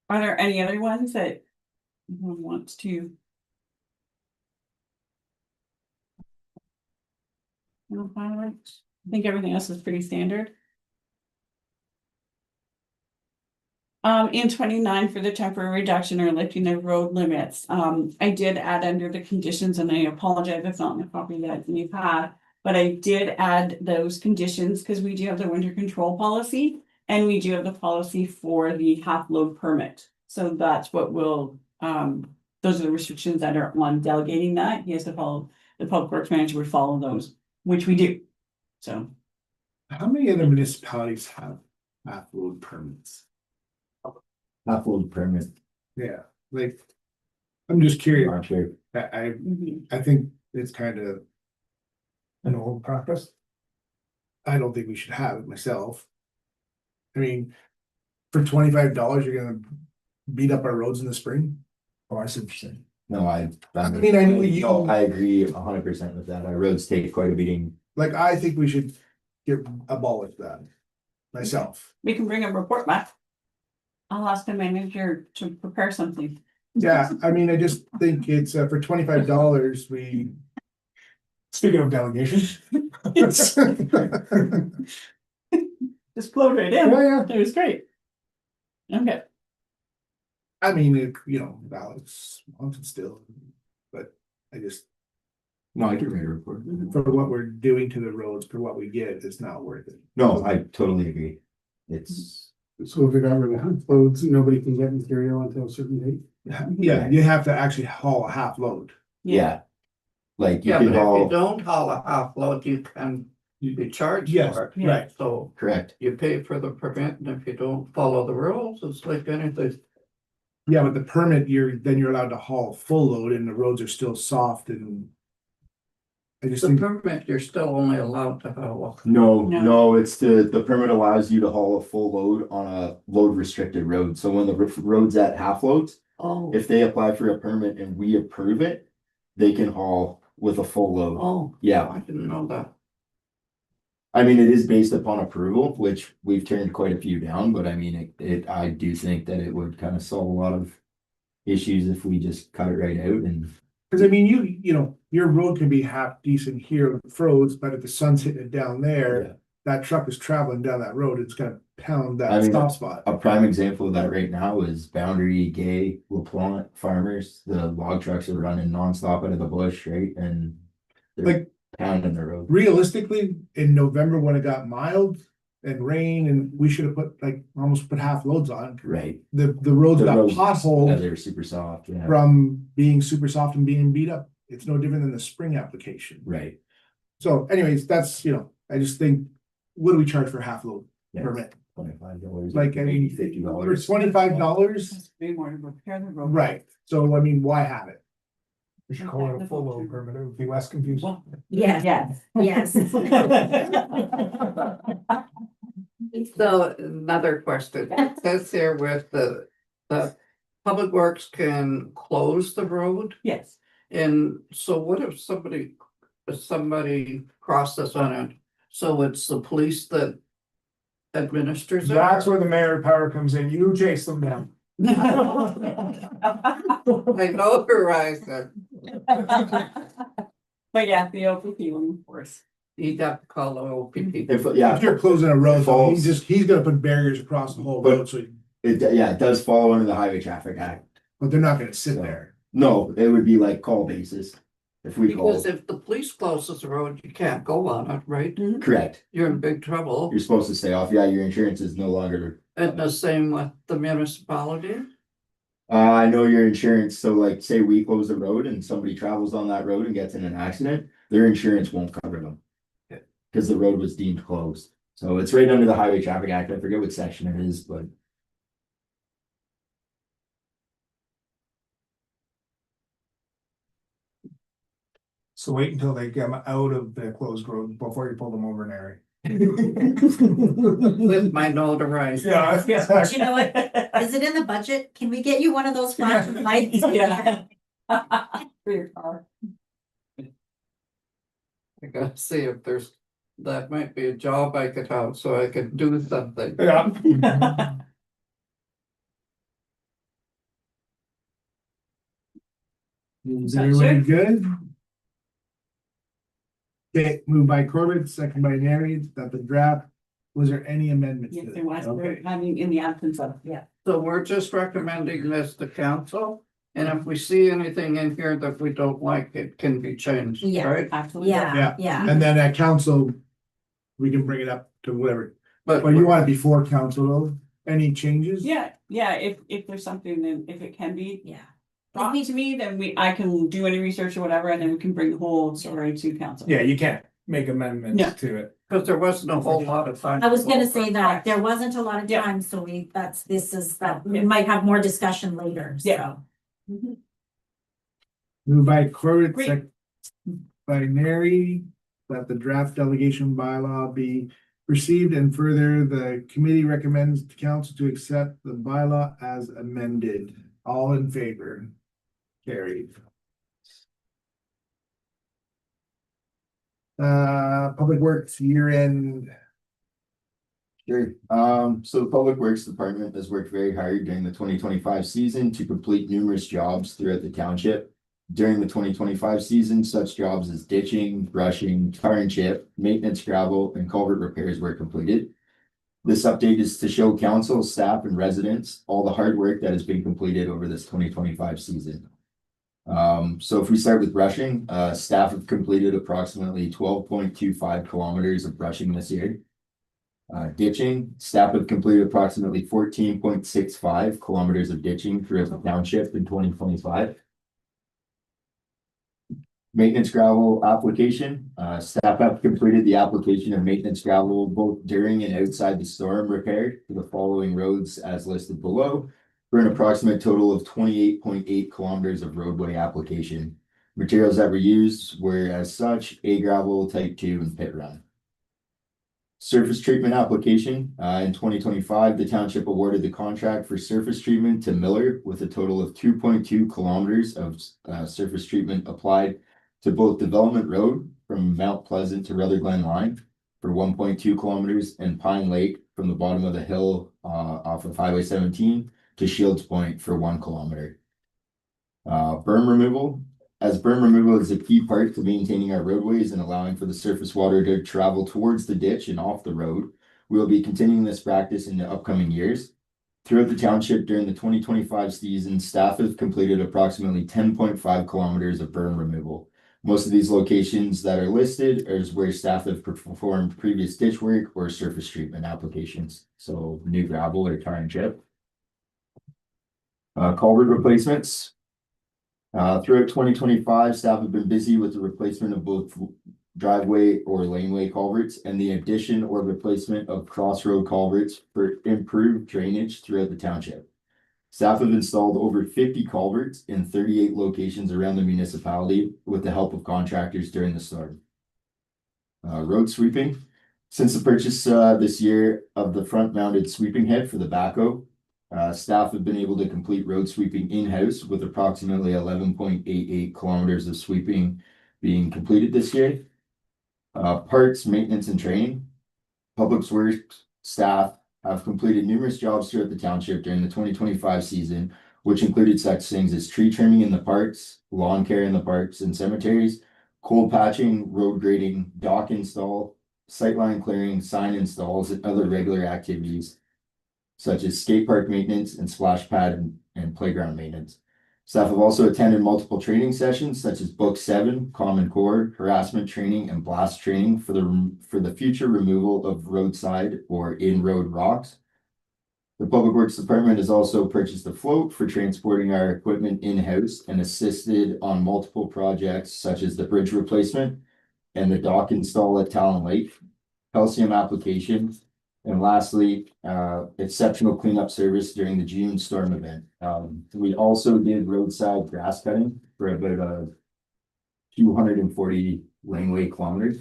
Are there any other ones that anyone wants to? No, I think everything else is pretty standard. In 29 for the temporary reduction or lifting of road limits, I did add under the conditions, and I apologize, it's not in the copy that you've had. But I did add those conditions because we do have the winter control policy and we do have the policy for the half load permit. So that's what will, those are the restrictions that are on delegating that. He has to follow, the public works manager would follow those, which we do. So How many other municipalities have half load permits? Half load permit, Yeah, like, I'm just curious. not sure. I think it's kind of, An old practice. I don't think we should have it myself. I mean, for $25, you're gonna beat up our roads in the spring? Oh, I see what you're saying. No, I mean, I know you- No, I agree 100% with that, our roads take quite a beating. Like, I think we should abolish that myself. we can bring a report back. I'll ask the manager to prepare something. Yeah, I mean, I just think it's for $25, we. Speaking of delegation. Just float right in. Yeah, It was great. Okay, I mean, ballots wanted still, but I just, No, I can write a report. for what we're doing to the roads, for what we get, it's not worth it. No, I totally agree. It's, So if it got rid of half loads, nobody can get material until a certain date. Yeah, you have to actually haul a half load. yeah. Like you Yeah, can but if you haul, don't haul a half load, you can be charged Yes, for it. Yeah. right. So correct, you pay for the permit, and if you don't follow the rules, it's like anything. Yeah, but the permit, then you're allowed to haul full load and the roads are still soft and. I just The think, permit, you're still only allowed to haul. no, it's the permit allows you to haul a full load on a load restricted road, so when the road's at half loads. Oh. If they apply for a permit and we approve it, they can haul with a full load. Oh, Yeah, I didn't know that. I mean, it is based upon approval, which we've turned quite a few down, but I mean, I do think that it would kind of solve a lot of issues if we just cut it right out and. Cause I mean, you know, your road can be half decent here with roads, but if the sun's hitting it down there, that truck is traveling down that road, it's gonna pound I that mean, stop spot. A prime example of that right now is Boundary, Gay, LaPlante farmers. The log trucks are running nonstop out of the bush, right? And they're Like- pounding the road. Realistically, in November when it got mild and rain and we should have put like, almost put half loads on. Right. The roads The got roads, potholed they're super soft, yeah. from being super soft and being beat up. It's no different than the spring application. Right. So anyways, that's, you know, I just think, what do we charge for half load Yeah. permit? $25. Like, I mean, $50. for $25, That's way more to repair the road. right? So I mean, why have it? We should call it a full load permit, it would be less confusing. Yes, Yes. yes. So another question, it says here with the Public Works can close the road. Yes, And so what if somebody crosses on it? So it's the police that administers it? That's where the mayor power comes in, you chase them down. I notarize it. but yeah, the OPP will enforce. You got to call the OPP. If, yeah, If you're closing a road, though, Falls. he's gonna put barriers across the whole But- road, so, it does fall under the Highway Traffic Act. but they're not gonna sit So- there. No, it would be like call basis. If we call, Because if the police closes the road, you can't go on it, right? correct, You're in big trouble. you're supposed to stay off. Yeah, your insurance is no longer. And the same with the municipality. I know your insurance, so like, say we close the road and somebody travels on that road and gets in an accident, their insurance won't cover them. Okay. Cause the road was deemed closed, so it's right under the Highway Traffic Act, I forget what section it is, but. So wait until they come out of the closed road before you pull them over an area. With my notarized. Yeah. Do you know what? Is it in the budget? Can we get you one of those flashing lights? Yeah. For your car. I gotta see if that might be a job I could have, so I could do something. Yeah. Is everybody good? Okay, moved by Corbett, second by Neri, that the draft, was there any amendments Yes, to there it? was, Okay. I mean, in the absence of, yeah. So we're just recommending this to council, and if we see anything in here that we don't like, it can be changed, Yeah. right? Absolutely. Yeah, yeah. And then at council, we can bring it up to whatever, But but you want it before council though, any changes? Yeah, if there's something, then if it can be Yeah. brought to me, then I can do any research or whatever, and then we can bring the whole story to council. Yeah, you can't make amendments Yeah. to it. because there wasn't a whole lot of time. I was gonna say that, there wasn't a lot of Yeah. time, so we might have more discussion later, Yeah. so. Mhm. Moved by Corbett, Great. second by Neri, that the draft delegation bylaw be received and further, the committee recommends to council to accept the bylaw as amended. All in favor? Carried. Public Works year end. Sure, so the Public Works Department has worked very hard during the 2025 season to complete numerous jobs throughout the township. During the 2025 season, such jobs as ditching, brushing, tar and chip, maintenance gravel, and culvert repairs were completed. This update is to show council, staff, and residents all the hard work that has been completed over this 2025 season. So if we start with brushing, staff have completed approximately 12.25 kilometers of brushing this year. Ditching, staff have completed approximately 14.65 kilometers of ditching throughout the township in 2025. Maintenance gravel application, staff have completed the application of maintenance gravel both during and outside the storm repair to the following roads as listed below, for an approximate total of 28.8 kilometers of roadway application. Materials that were used were as such, A gravel, type 2, and pit run. Surface treatment application, in 2025, the township awarded the contract for surface treatment to Miller with a total of 2.2 kilometers of surface treatment applied to both Development Road from Mount Pleasant to Rutherglen Line for 1.2 kilometers, and Pine Lake from the bottom of the hill off of Highway 17 to Shields Point for 1 kilometer. Berm removal. As berm removal is a key part to maintaining our roadways and allowing for the surface water to travel towards the ditch and off the road, we will be continuing this practice in the upcoming years. Throughout the township during the 2025 season, staff have completed approximately 10.5 kilometers of berm removal. Most of these locations that are listed is where staff have performed previous ditch work or surface treatment applications. So new gravel or tar and chip. Culvert replacements. Throughout 2025, staff have been busy with the replacement of both driveway or laneway culverts and the addition or replacement of crossroad culverts for improved drainage throughout the township. Staff have installed over 50 culverts in 38 locations around the municipality with the help of contractors during the storm. Road sweeping. Since the purchase this year of the front mounted sweeping head for the backhoe, staff have been able to complete road sweeping in-house with approximately 11.88 kilometers of sweeping being completed this year. Parts, maintenance, and training. Public Works staff have completed numerous jobs throughout the township during the 2025 season, which included such things as tree trimming in the parks, lawn care in the parks and cemeteries, cold patching, road grading, dock install, sightline clearing, sign installs, and other regular activities such as skate park maintenance and splash pad and playground maintenance. Staff have also attended multiple training sessions such as Book 7, Common Core, harassment training, and blast training for the future removal of roadside or in-road rocks. The Public Works Department has also purchased a float for transporting our equipment in-house and assisted on multiple projects such as the bridge replacement and the dock install at Talon Lake, calcium application, and lastly, exceptional cleanup service during the June storm event. We also did roadside grass cutting for about 240 laneway kilometers.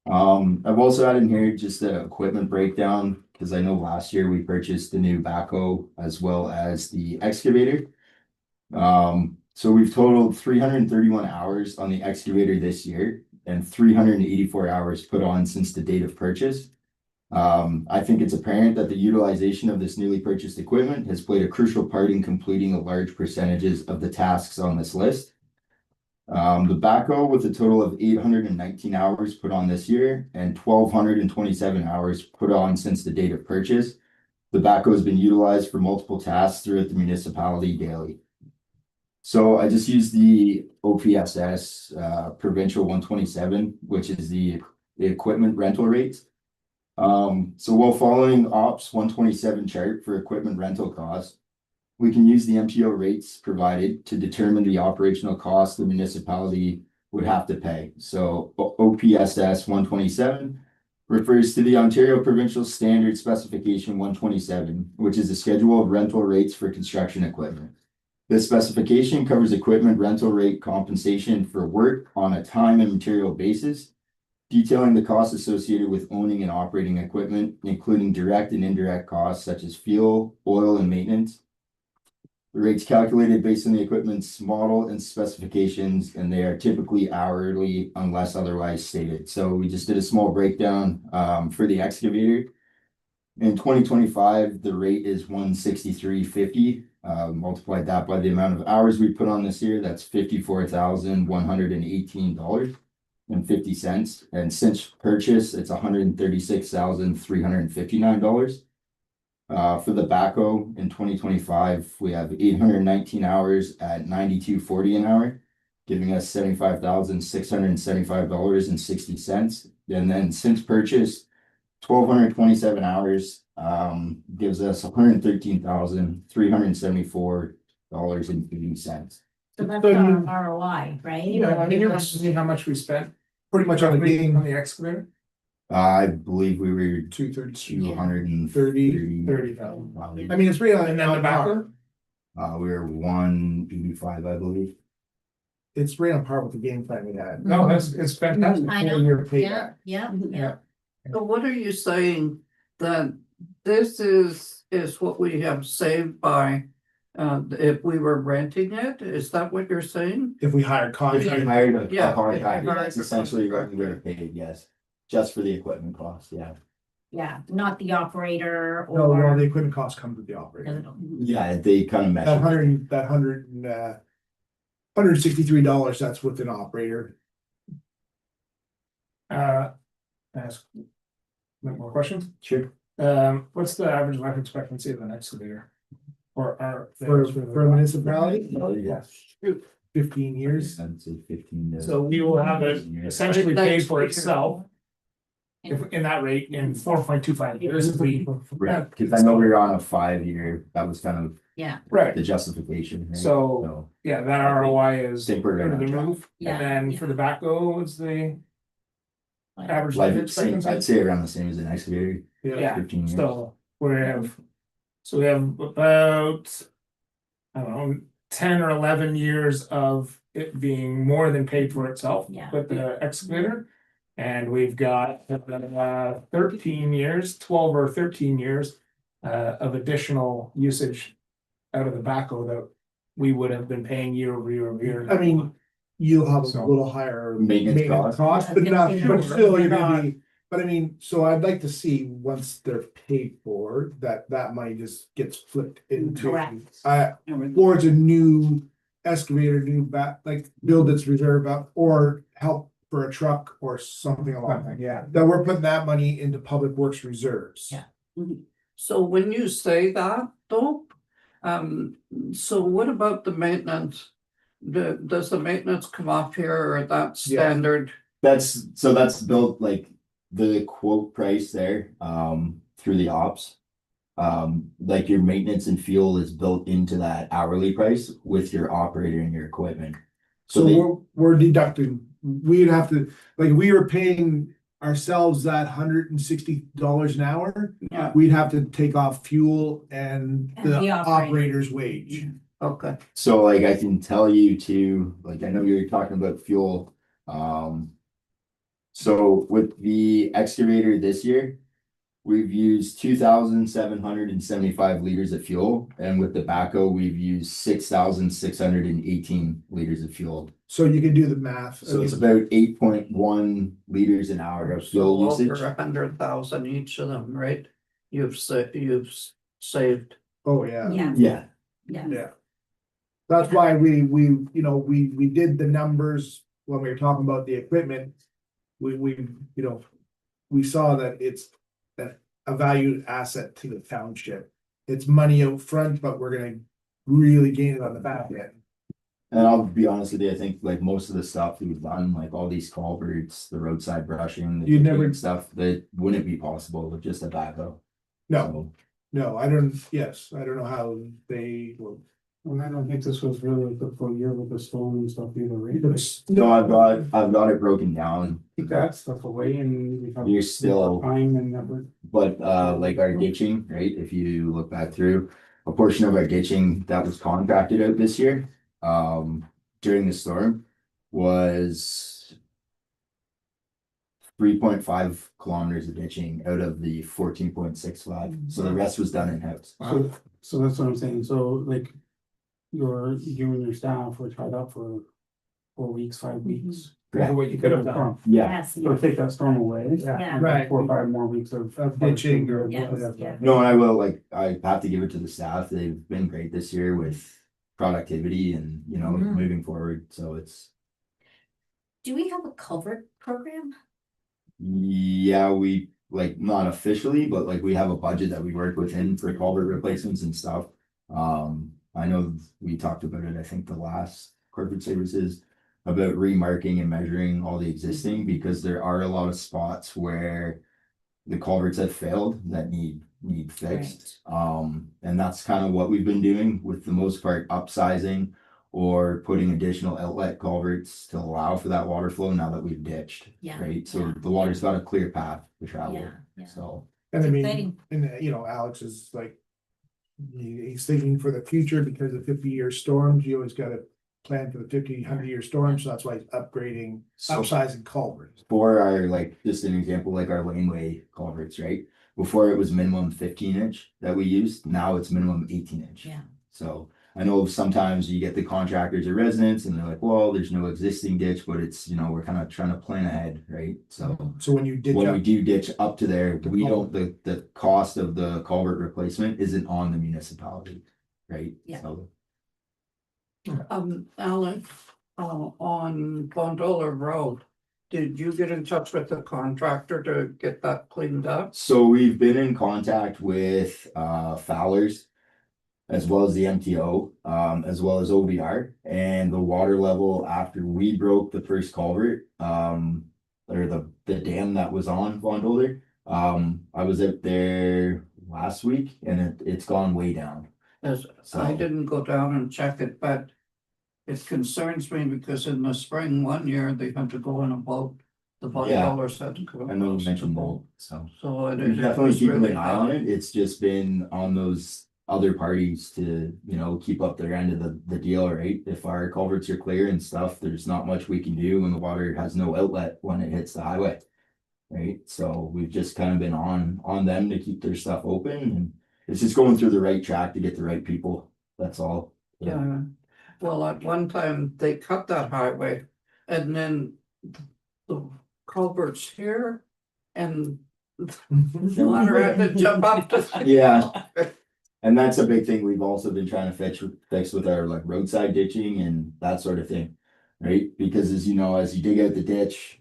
I've also added in here just the equipment breakdown because I know last year we purchased the new backhoe as well as the excavator. So we've totaled 331 hours on the excavator this year and 384 hours put on since the date of purchase. I think it's apparent that the utilization of this newly purchased equipment has played a crucial part in completing a large percentages of the tasks on this list. The backhoe with a total of 819 hours put on this year and 1,227 hours put on since the date of purchase. The backhoe has been utilized for multiple tasks throughout the municipality daily. So I just used the OPSS Provincial 127, which is the equipment rental rates. So while following Ops 127 chart for equipment rental costs, we can use the MPO rates provided to determine the operational cost the municipality would have to pay. So OPSS 127 refers to the Ontario Provincial Standard Specification 127, which is a schedule of rental rates for construction equipment. This specification covers equipment rental rate compensation for work on a time and material basis, detailing the costs associated with owning and operating equipment, including direct and indirect costs such as fuel, oil, and maintenance. The rates calculated based on the equipment's model and specifications, and they are typically hourly unless otherwise stated. So we just did a small breakdown for the excavator. In 2025, the rate is $163.50. Multiplied that by the amount of hours we put on this year, that's $54,118.50. And since purchase, it's $136,359. For the backhoe in 2025, we have 819 hours at $92.40 an hour, giving us $75,675.60. And then since purchase, 1,227 hours gives us $113,374.80. So that's our ROI, right? Yeah, can you see how much we spent Pretty much on the game. on the excavator? I believe we were 230. 30,000. I mean, it's real. And then the backhoe? We were 185, I believe. It's right on par with the game plan we had. No, it's fantastic. I know. 4-year Yeah, payback. yeah, Yeah. yeah. So what are you saying that this is what we have saved by if we were renting it, is that what you're saying? If we hire If you contractors, hired a Yeah, contractor, if you hired that's a essentially what we would contractor. have paid, yes. Just for the equipment cost, yeah. Yeah, not the operator no, the or. equipment cost comes with the operator. Yeah, they kind of That measure. $163, that's with an operator. Ask. More questions? Sure. What's the average life expectancy of an excavator? Or our. For a municipality, Yes. 15 years. I'd say 15 to. So we will have it essentially paid for itself. If in that rate in 4.25 years, if we. Right, cause I know we were on a 5-year, that was kind of Right, the justification. right? so, yeah, that ROI is Think we're through gonna the try. roof, Yeah, and then yeah. for the backhoe, what's the average life Like, same, I'd expectancy? say around the same as an excavator, Yeah, 15 years. so we have about, I don't know, 10 or 11 years of it being more than paid for itself Yeah. with the excavator. And we've got 13 years, 12 or 13 years of additional usage out of the backhoe that we would have been paying year over year over year. I mean, you'll have a So- little higher Maintenance maintenance cost. cost, but not, Yeah. but still, you're Sure. gonna be. But I mean, so I'd like to see, once they're paid for, that money just gets flipped into. Correct. Towards a new excavator, new like build its reserve up, or help for a truck or something along that. Yeah. That we're putting that money into public works reserves. Yeah. So when you say that, though, so what about the maintenance? Does the maintenance come off here or that Yeah. standard? That's built like the quote price there, through the ops. Like your maintenance and fuel is built into that hourly price with your operator and your equipment. So they- we're deducting, we'd have to, like, we were paying ourselves that $160 an hour. Yeah, We'd have to take off fuel and And the the operator. operator's wage. okay. So like I can tell you too, like I know you're talking about fuel. So with the excavator this year, we've used 2,775 liters of fuel, and with the backhoe, we've used 6,618 liters of fuel. So you can do the math. So it's about 8.1 liters an hour of So fuel over usage. 100,000 each of them, right? You've saved. Oh, yeah. Yeah, Yeah, yeah. Yeah. That's why we did the numbers when we were talking about the equipment. We saw that it's a valued asset to the township. It's money out front, but we're gonna really gain it on the back end. and I'll be honest with you, I think like most of the stuff we've done, like all these culverts, the roadside brushing, the You'd never- digging stuff, that wouldn't be possible with just a backhoe. No, So, no, I don't know how they will. And I don't think this was really the full year with the storm and stuff either, right? No, I've got it broken down, Keep that stuff away and. we have You're still- Time and never. but like our ditching, right, if you look back through. A portion of our ditching that was contracted out this year, during the storm was 3.5 kilometers of ditching out of the 14.65, so the rest was done in-house. So that's what I'm saying, so like. You and your staff were tied up for 4 weeks, 5 weeks. For what you could have done. Yeah, Yes, So take that storm away. yeah. Right. 4 or 5 more weeks of. Ditching or Yes, whatever. yeah. no, and I will, like, I have to give it to the staff, they've been great this year with productivity and, Mhm. moving forward, so it's. Do we have a culvert program? Yeah, we, like, not officially, but like we have a budget that we work within for culvert replacements and stuff. I know we talked about it, I think the last corporate services. About remarking and measuring all the existing, because there are a lot of spots where. The culverts have failed that need fixed. And that's kind of what we've been doing with the most part, upsizing. Or putting additional outlet culverts to allow for that water flow now that we've ditched. Yeah, Right, so yeah. the water's got a clear path to travel, Yeah, yeah. so. And I It's mean, exciting. and Alex is like. He's thinking for the future because of 50-year storms, you always gotta plan for the 100-year storms, so that's why he's upgrading, So upsizing culverts. for our, like, just an example, like our laneway culverts, right? Before it was minimum 15 inch that we used, now it's minimum 18 inch. Yeah. So I know sometimes you get the contractors or residents and they're like, well, there's no existing ditch, but it's, you know, we're kind of trying to plan ahead, right? So So when you did when we that, do ditch up to there, we don't, the cost of the culvert replacement isn't on the municipality, right? Yeah. So Alex, on Gondola Road, did you get in touch with the contractor to get that cleaned up? So we've been in contact with Fowler's as well as the MTO, as well as OBR, and the water level after we broke the first culvert, or the dam that was on Von Dolder. I was out there last week and it's gone way down. As So- I didn't go down and check it, but it concerns me because in the spring, one year, they had to go in a boat. The Yeah. boat had to go. I know you across the mentioned boat. both, so. So it We're is. definitely it's keeping really an eye on bad. it. It's just been on those other parties to, you know, keep up their end of the deal, right? If our culverts are clear and stuff, there's not much we can do when the water has no outlet when it hits the highway. Right? So we've just kind of been on them to keep their stuff open, and it's just going through the right track to get the right people. That's all. Yeah, well, at one time, they cut that highway and then the culverts here and the water had to jump up to. Yeah. And that's a big thing we've also been trying to fix with our like roadside ditching and that sort of thing. Right? Because as you know, as you dig out the ditch,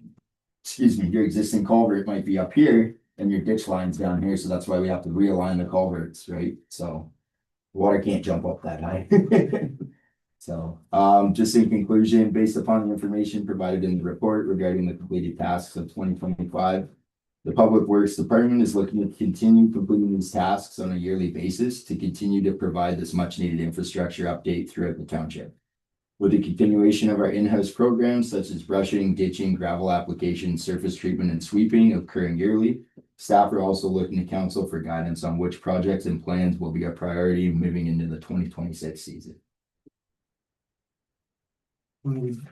excuse me, your existing culvert might be up here and your ditch line's down here, so that's why we have to realign the culverts, right? So water can't jump up that high. So, just in conclusion, based upon the information provided in the report regarding the completed tasks of 2025, the Public Works Department is looking to continue completing these tasks on a yearly basis to continue to provide this much needed infrastructure update throughout the township. With the continuation of our in-house programs such as brushing, ditching, gravel application, surface treatment, and sweeping occurring yearly, staff are also looking to council for guidance on which projects and plans will be a priority moving into the 2026 season.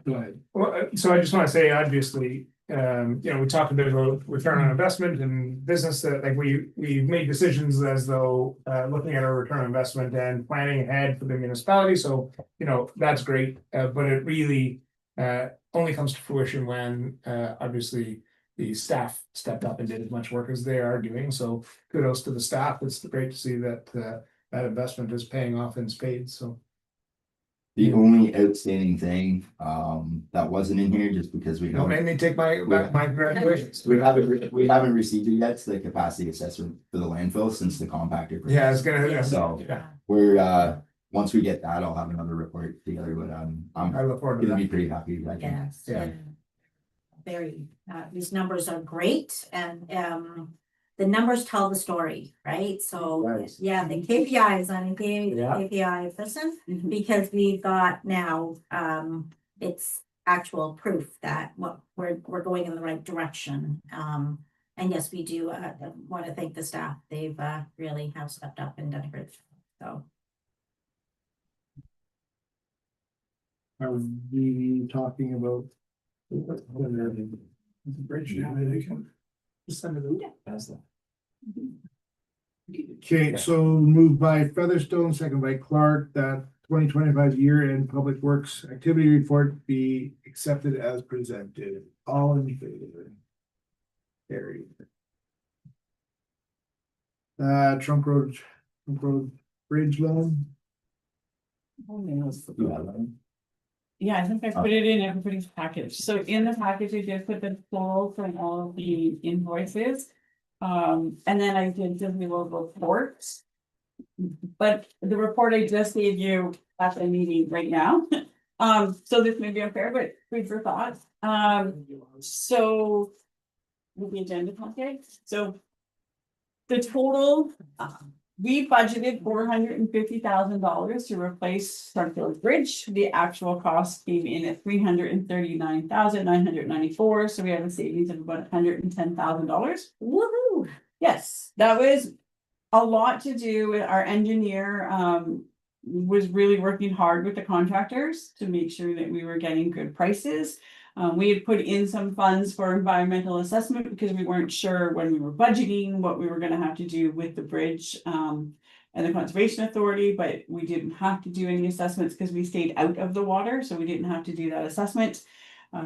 Go ahead. well, so I just want to say, obviously, you know, we talked a bit about return on investment and business that like we made decisions as though looking at our return on investment and planning ahead for the municipality. So, you know, that's great, but it really only comes to fruition when obviously the staff stepped up and did as much work as they are doing. So kudos to the staff. It's great to see that that investment is paying off in spades. So. The only outstanding thing, that wasn't in here just because we Don't don't, make me take my congratulations. we haven't received it yet, the capacity assessment for the landfill since the compactor. Yeah, it's gonna, So yeah, we're, once we get that, I'll have another report together, but I'm I look forward to gonna that. be pretty happy. I think. Yes. Yeah. Very, these numbers are great and the numbers tell the story, right? So, Right. yeah, the KPIs on Yeah. KPI person, Mhm. because we've got now, it's actual proof that what we're going in the right direction. And yes, we do want to thank the staff. They've really have stepped up and done a great job. So. Are we talking about? Bridge now, they can just send it out as that. Okay, so moved by Featherstone, second by Clark, that 2025 year-end Public Works Activity Report be accepted as presented. All in favor? Carried. Trunk Road Bridge loan. Yeah, I think I put it in everybody's package. So in the package, I did put the total from all of the invoices. And then I did the little reports. But the report I just gave you at the meeting right now. So this may be unfair, but food for thought. So. With the agenda packet, so. The total, we budgeted $450,000 to replace Starkville Bridge. The actual cost came in at $339,994, so we have a savings of about $110,000. Woohoo! Yes, that was a lot to do. Our engineer was really working hard with the contractors to make sure that we were getting good prices. We had put in some funds for environmental assessment because we weren't sure when we were budgeting what we were gonna have to do with the bridge. And and the Conservation Authority, but we didn't have to do any assessments because we stayed out of the water, so we didn't have to do that assessment.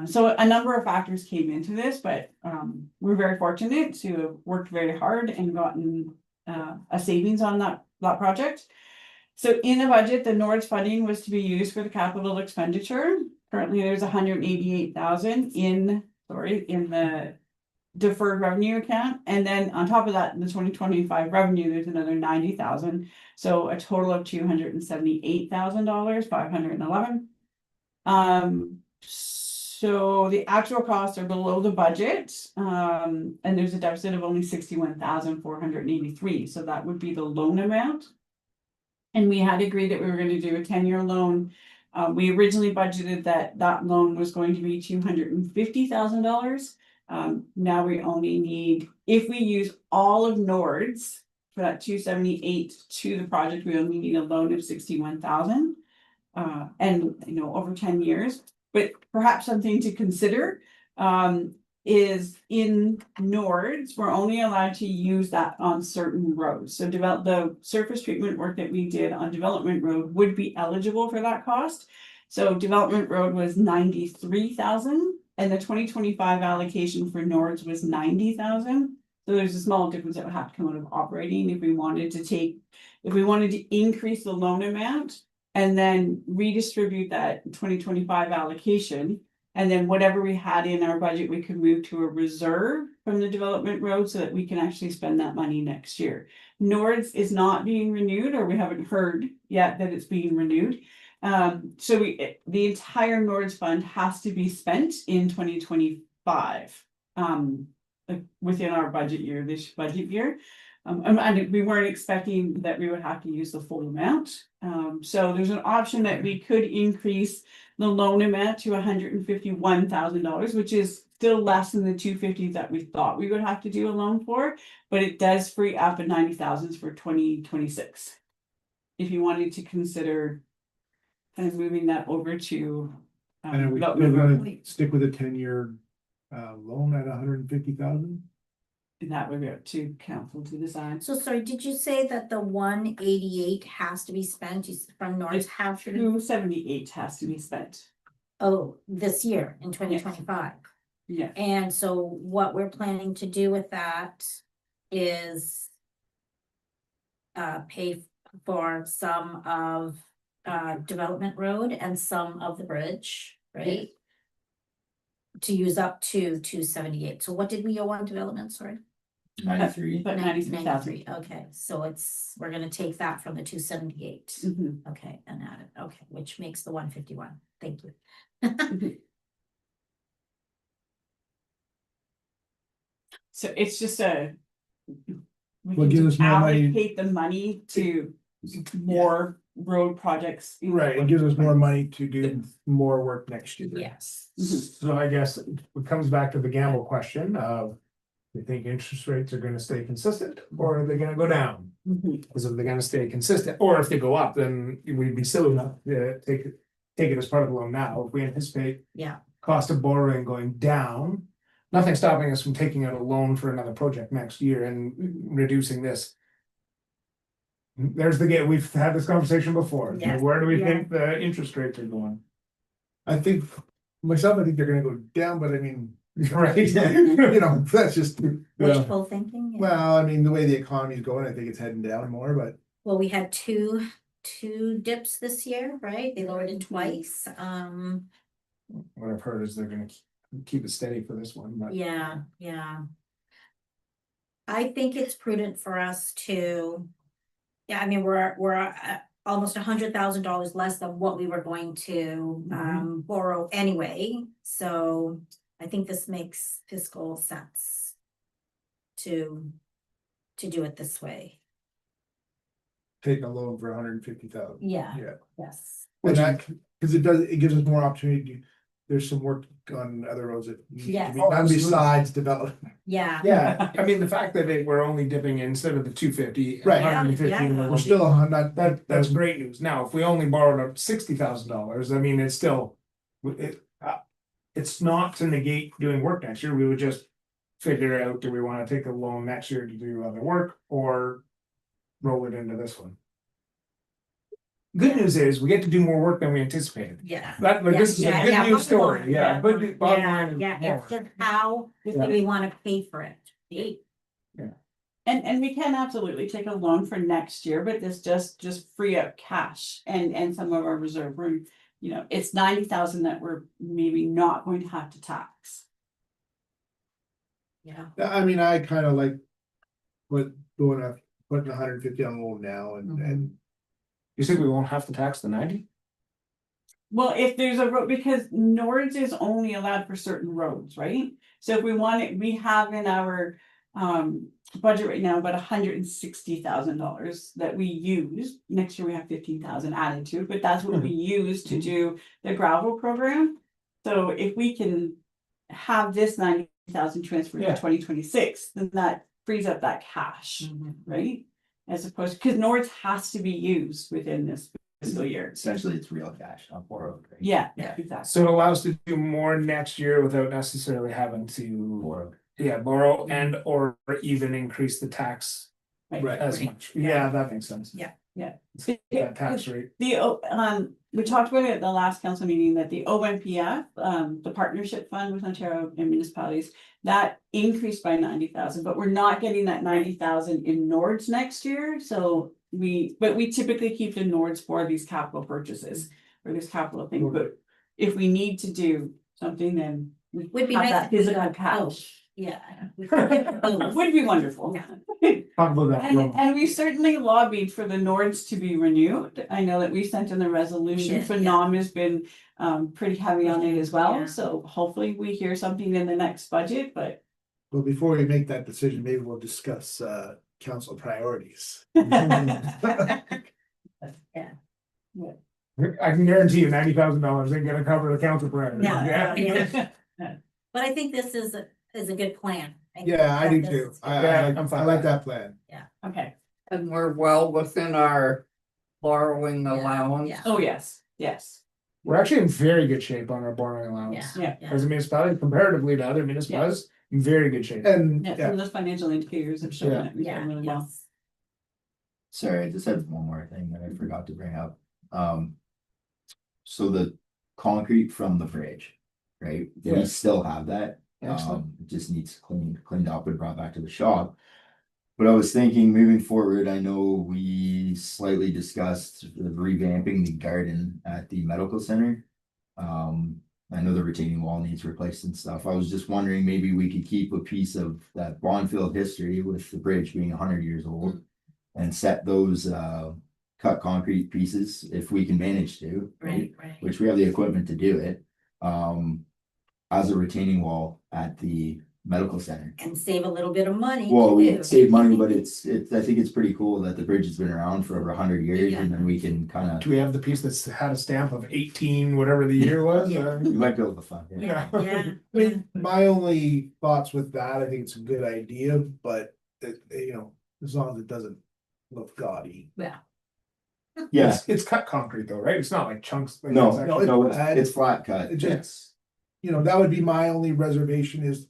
So a number of factors came into this, but we're very fortunate to have worked very hard and gotten a savings on that project. So in the budget, the Nords funding was to be used for the capital expenditure. Currently, there's 188,000 in the deferred revenue account, and then on top of that, in the 2025 revenue, there's another 90,000. So a total of $278,000, 511. So the actual costs are below the budget, and there's a deficit of only 61,483. So that would be the loan amount. And we had agreed that we were going to do a 10-year loan. We originally budgeted that loan was going to be $250,000. Now we only need, if we use all of Nords for that 278 to the project, we only need a loan of 61,000. And over 10 years, but perhaps something to consider is in Nords, we're only allowed to use that on certain roads. So the surface treatment work that we did on Development Road would be eligible for that cost. So Development Road was 93,000 and the 2025 allocation for Nords was 90,000. So there's a small difference that would have to come out of operating if we wanted to increase the loan amount and then redistribute that 2025 allocation. And then whatever we had in our budget, we could move to a reserve from the Development Road so that we can actually spend that money next year. Nords is not being renewed, or we haven't heard yet that it's being renewed. So the entire Nords fund has to be spent in 2025 within our budget year, this budget year. And we weren't expecting that we would have to use the full amount. So there's an option that we could increase the loan amount to $151,000, which is still less than the $250,000 that we thought we would have to do a loan for, but it does free up a $90,000 for 2026. If you wanted to consider kind of moving that over to. And we're gonna stick with a 10-year loan at 150,000. And that would go to council to decide. So sorry, did you say that the 188 has to be spent from North Hampshire? 278 has to be spent. Oh, this year in 2025. Yeah. And so what we're planning to do with that is pay for some of Development Road and some of the bridge, right? To use up to 278. So what did we owe on development, sorry? 93. But 93,000. Okay, so we're gonna take that from the 278. Mhm. Okay, and add it, okay, which makes the 151. Thank you. So it's just we Well, can give us just more money. allocate the money to more road projects. Right, it gives us more money to do more work next year. Yes. So I guess it comes back to the gamble question of, you think interest rates are gonna stay consistent or are they gonna go down? Mhm. Because if they're gonna stay consistent, or if they go up, then we'd be silly enough to take it as part of the loan now. If we anticipate Yeah, cost of borrowing going down, nothing stopping us from taking out a loan for another project next year and reducing this. There's we've had this conversation before. Yes. Where do we Yeah. think the interest rates are going? I think they're gonna go down, but I mean, Right. that's just, wishful thinking. Yeah. well, I mean, the way the economy is going, I think it's heading down more, but. Well, we had two dips this year, right? They lowered it twice. What I've heard is they're gonna keep it steady for this one, but. Yeah. I think it's prudent for us to. Yeah, I mean, we're at almost $100,000 less than what we were going to borrow anyway, so I think this makes fiscal sense. To do it this way. Take a loan for 150,000. Yeah. Yeah. Yes. And that, because it gives us more opportunity. There's some work on other roads that need to Yes. be Oh, done absolutely. besides development. Yeah. Yeah, I mean, the fact that we're only dipping instead of the 250. Right. 150, Yeah. We're still not That's great news. Now, if we only borrowed up $60,000, I mean, it's still. It's not to negate doing work next year. We would just figure out, do we wanna take a loan next year to do other work or roll it into this one? good news is we get to do more work than we anticipated. Yeah. That, like, this is a Yeah, good yeah, news bottom line, story, yeah, but bottom Yeah, line. yeah, more. it's just how Yeah. we wanna pay for it. And we can absolutely take a loan for next year, but this just free up cash and some of our reserve room. You know, it's 90,000 that we're maybe not going to have to tax. Yeah. I mean, I kind of like. Putting 150 on loan now and You think we won't have to tax the 90? Well, if there's a road, because Nords is only allowed for certain roads, right? So if we want it, we have in our budget right now about $160,000 that we use. Next year we have 15,000 added to, but that's what we use to do the gravel program. So if we can have this 90,000 transferred Yeah. to 2026, then that frees up that cash, Mhm. right? As opposed, because Nords has to be used within this fiscal year. Essentially, it's real cash, not borrowed, right? Yeah, Yeah. exactly. So it allows us to do more next year without necessarily having to, Borrowed. borrow and or even increase the tax Right. as Right. much. Yeah, that makes sense. Yeah. Yeah. That tax rate. We talked about it at the last council meeting that the OMPF, the partnership fund with Ontario and municipalities. That increased by 90,000, but we're not getting that 90,000 in Nords next year, so but we typically keep the Nords for these capital purchases. Or this capital thing, but if we need to do something, then we Would be have nice that if we physical got cash. both. Yeah. We could get both. Would be wonderful. Talk about that. And we certainly lobbied for the Nords to be renewed. I know that we sent in the resolution, Yeah, yeah. Phenom has been pretty heavy on it as well, Yeah. so hopefully we hear something in the next budget, but. well, before we make that decision, maybe we'll discuss council priorities. I can guarantee you $90,000 ain't gonna cover the council priority. No, Yeah. But I think this is a good plan. think Yeah, I do that too. this is I'm fine I like that plan. Okay, And we're well within our borrowing Yeah, allowance. yeah. oh, yes, We're actually in very good shape on our borrowing allowance. Yeah, Yeah. As a municipality, comparatively to other municipalities, in very good shape. And yeah, some yeah, of those financial indicators have shown Yeah. that we've done really well. yes. Sorry, I just had one more thing that I forgot to bring up. So the concrete from the bridge, right? We Yeah. still have that. Excellent. It just needs cleaned up and brought back to the shop. But I was thinking moving forward, I know we slightly discussed revamping the garden at the medical center. I know the retaining wall needs replaced and stuff. I was just wondering, maybe we could keep a piece of that Bonfield history with the bridge being 100 years old. And set those cut concrete pieces if we can manage to, Right, which we have the equipment to do it. As a retaining wall at the medical center. And save a little bit of money. Well, we too. save money, but I think it's pretty cool that the bridge has been around for over 100 years, Yeah. and then we can kind Do we have the piece that's had a stamp of 18, whatever the year was? of, we might be able to fund it. Yeah, Yeah. yeah. I mean, my only thoughts with that, I think it's a good idea, but as long as it doesn't look gaudy. Yeah. Yeah, It's cut concrete though, right? It's not like chunks. Like no, it's actually- No, it's flat cut. It just- that would be my only reservation is,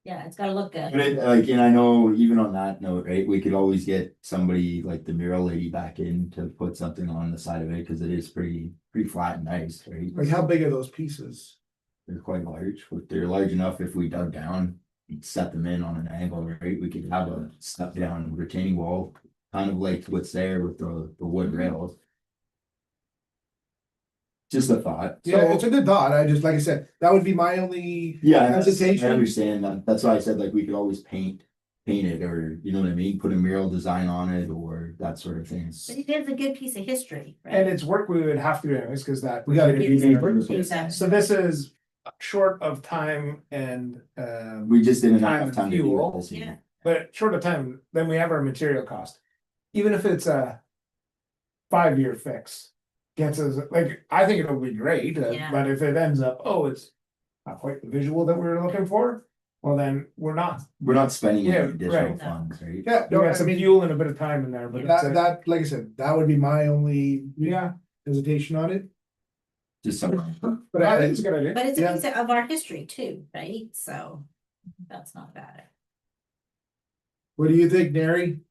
Yeah, it's gotta look good. But and I know even on that note, right, we could always get somebody like the mural lady back in to put something on the side of it, cause it is pretty flat and nice, right? like, how big are those pieces? They're quite large, but they're large enough if we dug down, you'd set them in on an angle, right? We could have a step down retaining wall, kind of like what's there with the wood rails. Just a thought. Yeah, it's a good thought. I just, like I said, that would be my only. Yeah, I Hesitation. understand that. That's why I said like we could always paint it, or you know what I mean, put a mural design on it or that sort of thing. But it is a good piece of history, And right? it's work we would have to do anyways, cause that. We gotta do that. Exactly. So this is short of time and, We just didn't Time have and enough time to do fuel. it this year. Yeah. but short of time, then we have our material cost. Even if it's a 5-year fix. Gets us, like, I think it'll be great, Yeah. but if it ends up, it's not quite the visual that we were looking for. Well, then we're not, We're not spending any Yeah, additional right. funds, right? Yeah, we no, got I some mean, fuel and a bit of time in there, but it's that, like I said, that would be my only yeah, hesitation on it. Just something. But I I, think it's a good idea. But it's a Yeah. piece of our history too, right? So that's not bad. what do you think, Neri?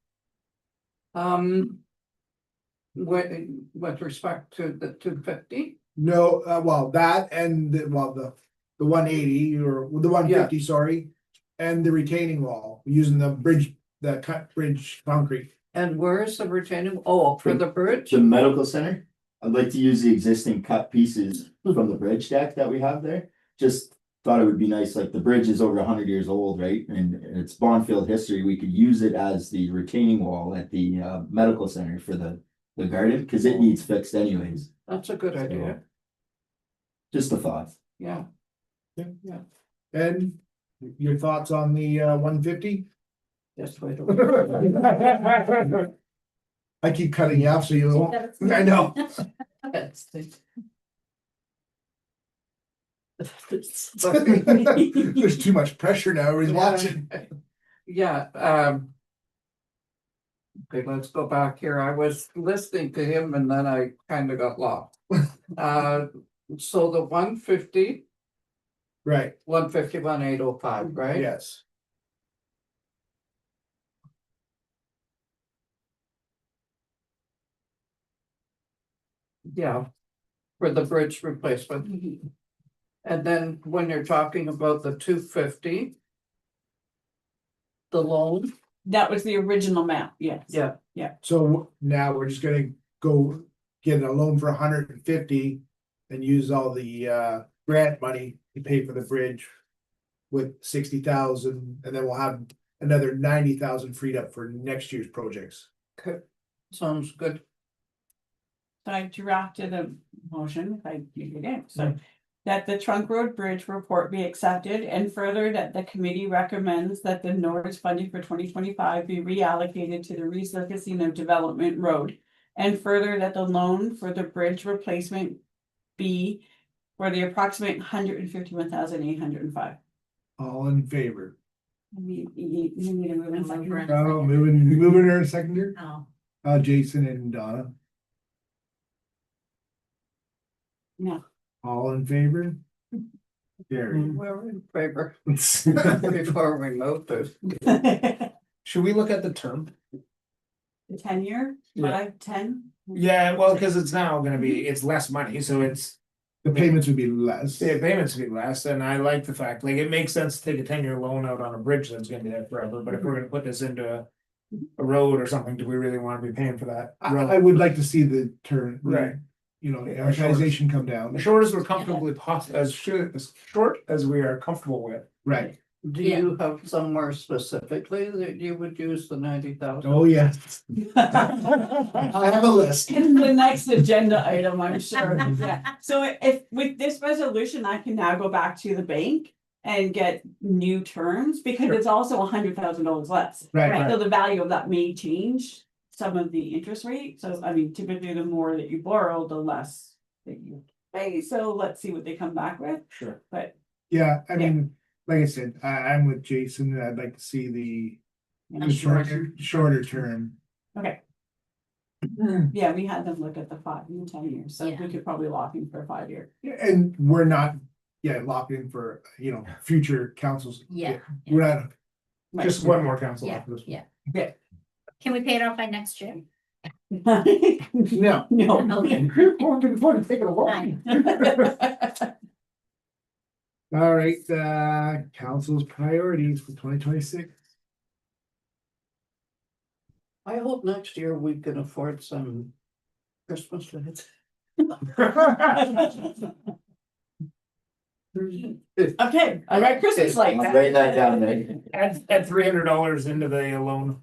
with respect to the 250? No, well, that and the 180 or the 150, sorry. And the retaining wall, using the bridge, the cut bridge concrete. And where is the retaining, oh, for the bridge? The medical center, I'd like to use the existing cut pieces from the bridge deck that we have there. Just thought it would be nice, like the bridge is over 100 years old, right? And it's Bonfield history. We could use it as the retaining wall at the medical center for the garden, because it needs fixed anyways. That's a good idea, Just a thought. yeah. Yeah. And your thoughts on the 150? Just wait. I keep cutting you off so you won't. I know. There's too much pressure now, everybody's watching. Yeah, okay, let's go back here. I was listening to him and then I kind of got lost. So the 150, Right, 151,805, right? yes. Yeah, for the bridge replacement. And then when you're talking about the 250, the loan, That was the original amount, yes. yeah, So now we're just gonna go get a loan for 150 and use all the grant money to pay for the bridge with 60,000, and then we'll have another 90,000 freed up for next year's projects. sounds good. So I drafted a motion, if I give it in, so. That the Trunk Road Bridge report be accepted, and further that the committee recommends that the Norris funding for 2025 be reallocated to the resurfacing of Development Road. And further that the loan for the bridge replacement be for the approximate 151,805. All in favor? You need to move in second. Oh, moving her seconder, Oh, Jason and Donna, No. all in favor? Gary. We're in favor before we move this. The Should we look at the term? 10-year, Yeah. 5, 10? Yeah, well, because it's now gonna be, it's less money, so it's, The payments would be less. the payments would be less, and I like the fact, like, it makes sense to take a 10-year loan out on a bridge that's gonna be there forever, but if we're gonna put this into a road or something, do we really wanna be paying for that? I would like to see the turn. Right. You know, the amortization come down. As short as we're comfortably as short as we are comfortable with. Right, Do you have somewhere specifically that you would use the 90,000? oh, yes. I have a list. In the next agenda item, I'm sure, yeah. So if with this resolution, I can now go back to the bank and get new terms, because it's also $100,000 less. Right, So the value of that may change some of the interest rate, so I mean, typically the more that you borrow, the less that you pay, so let's see what they come back with, Sure. but. yeah, I mean, like I said, I'm with Jason, and I'd like to see the shorter term. Okay. Yeah, we had them look at the 5 and 10 years, so we could probably lock in for a 5-year. And we're not, locked in for, future councils. yeah, We're not, Just one more council. Yeah, after this. yeah. Yeah. Can we pay it off by next year? no, No. Okay. Fine. all right, council's priorities for 2026. I hope next year we can afford some Christmas lights. Okay, I got Christmas I'm lights. writing that down, Meg. Add $300 into the loan.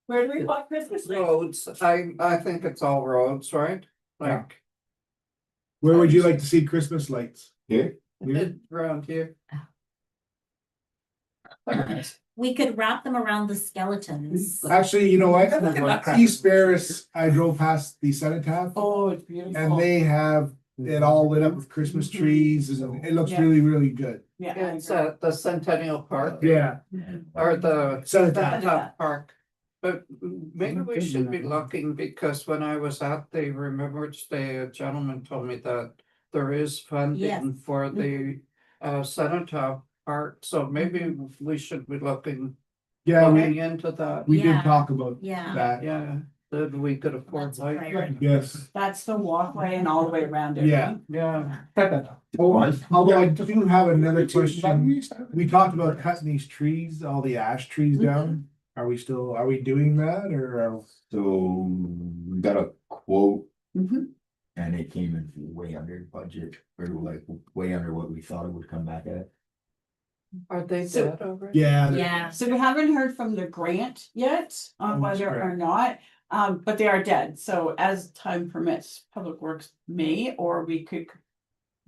Where do we put Christmas lights? Roads, I think it's all roads, right? Like, Where would you like to see Christmas lights? Here, around here. We could wrap them around the skeletons. Actually, you know what? Like East Barris, I drove past the cenotaph, Oh, it's beautiful. and they have it all lit up with Christmas trees, and it looks Yeah. really, really good. Yeah. I It's agree. at the Centennial Park. Yeah. Or the Cenotaph. Cenotaph Park. But maybe we should be looking, because when I was at the Remembrance Day, a gentleman told me that there is funding for the Cenotaph Park, so maybe we should be looking Yeah, into that. we did Yeah. talk about Yeah, that. Yeah, Then we could afford That's a like. priority. Yes, That's the walkway and all the way around it. Yeah. right? Yeah. although I do have another question. We talked about cutting these trees, all the ash trees down. Are we doing that or? So we got a quote Mhm. and it came in way under budget, or like way under what we thought it would come back at. Are they So- dead already? Yeah. Yeah, So we haven't heard from the grant yet on Oh, whether that's or not, but they are dead, so as time permits, Public Works may, or we could.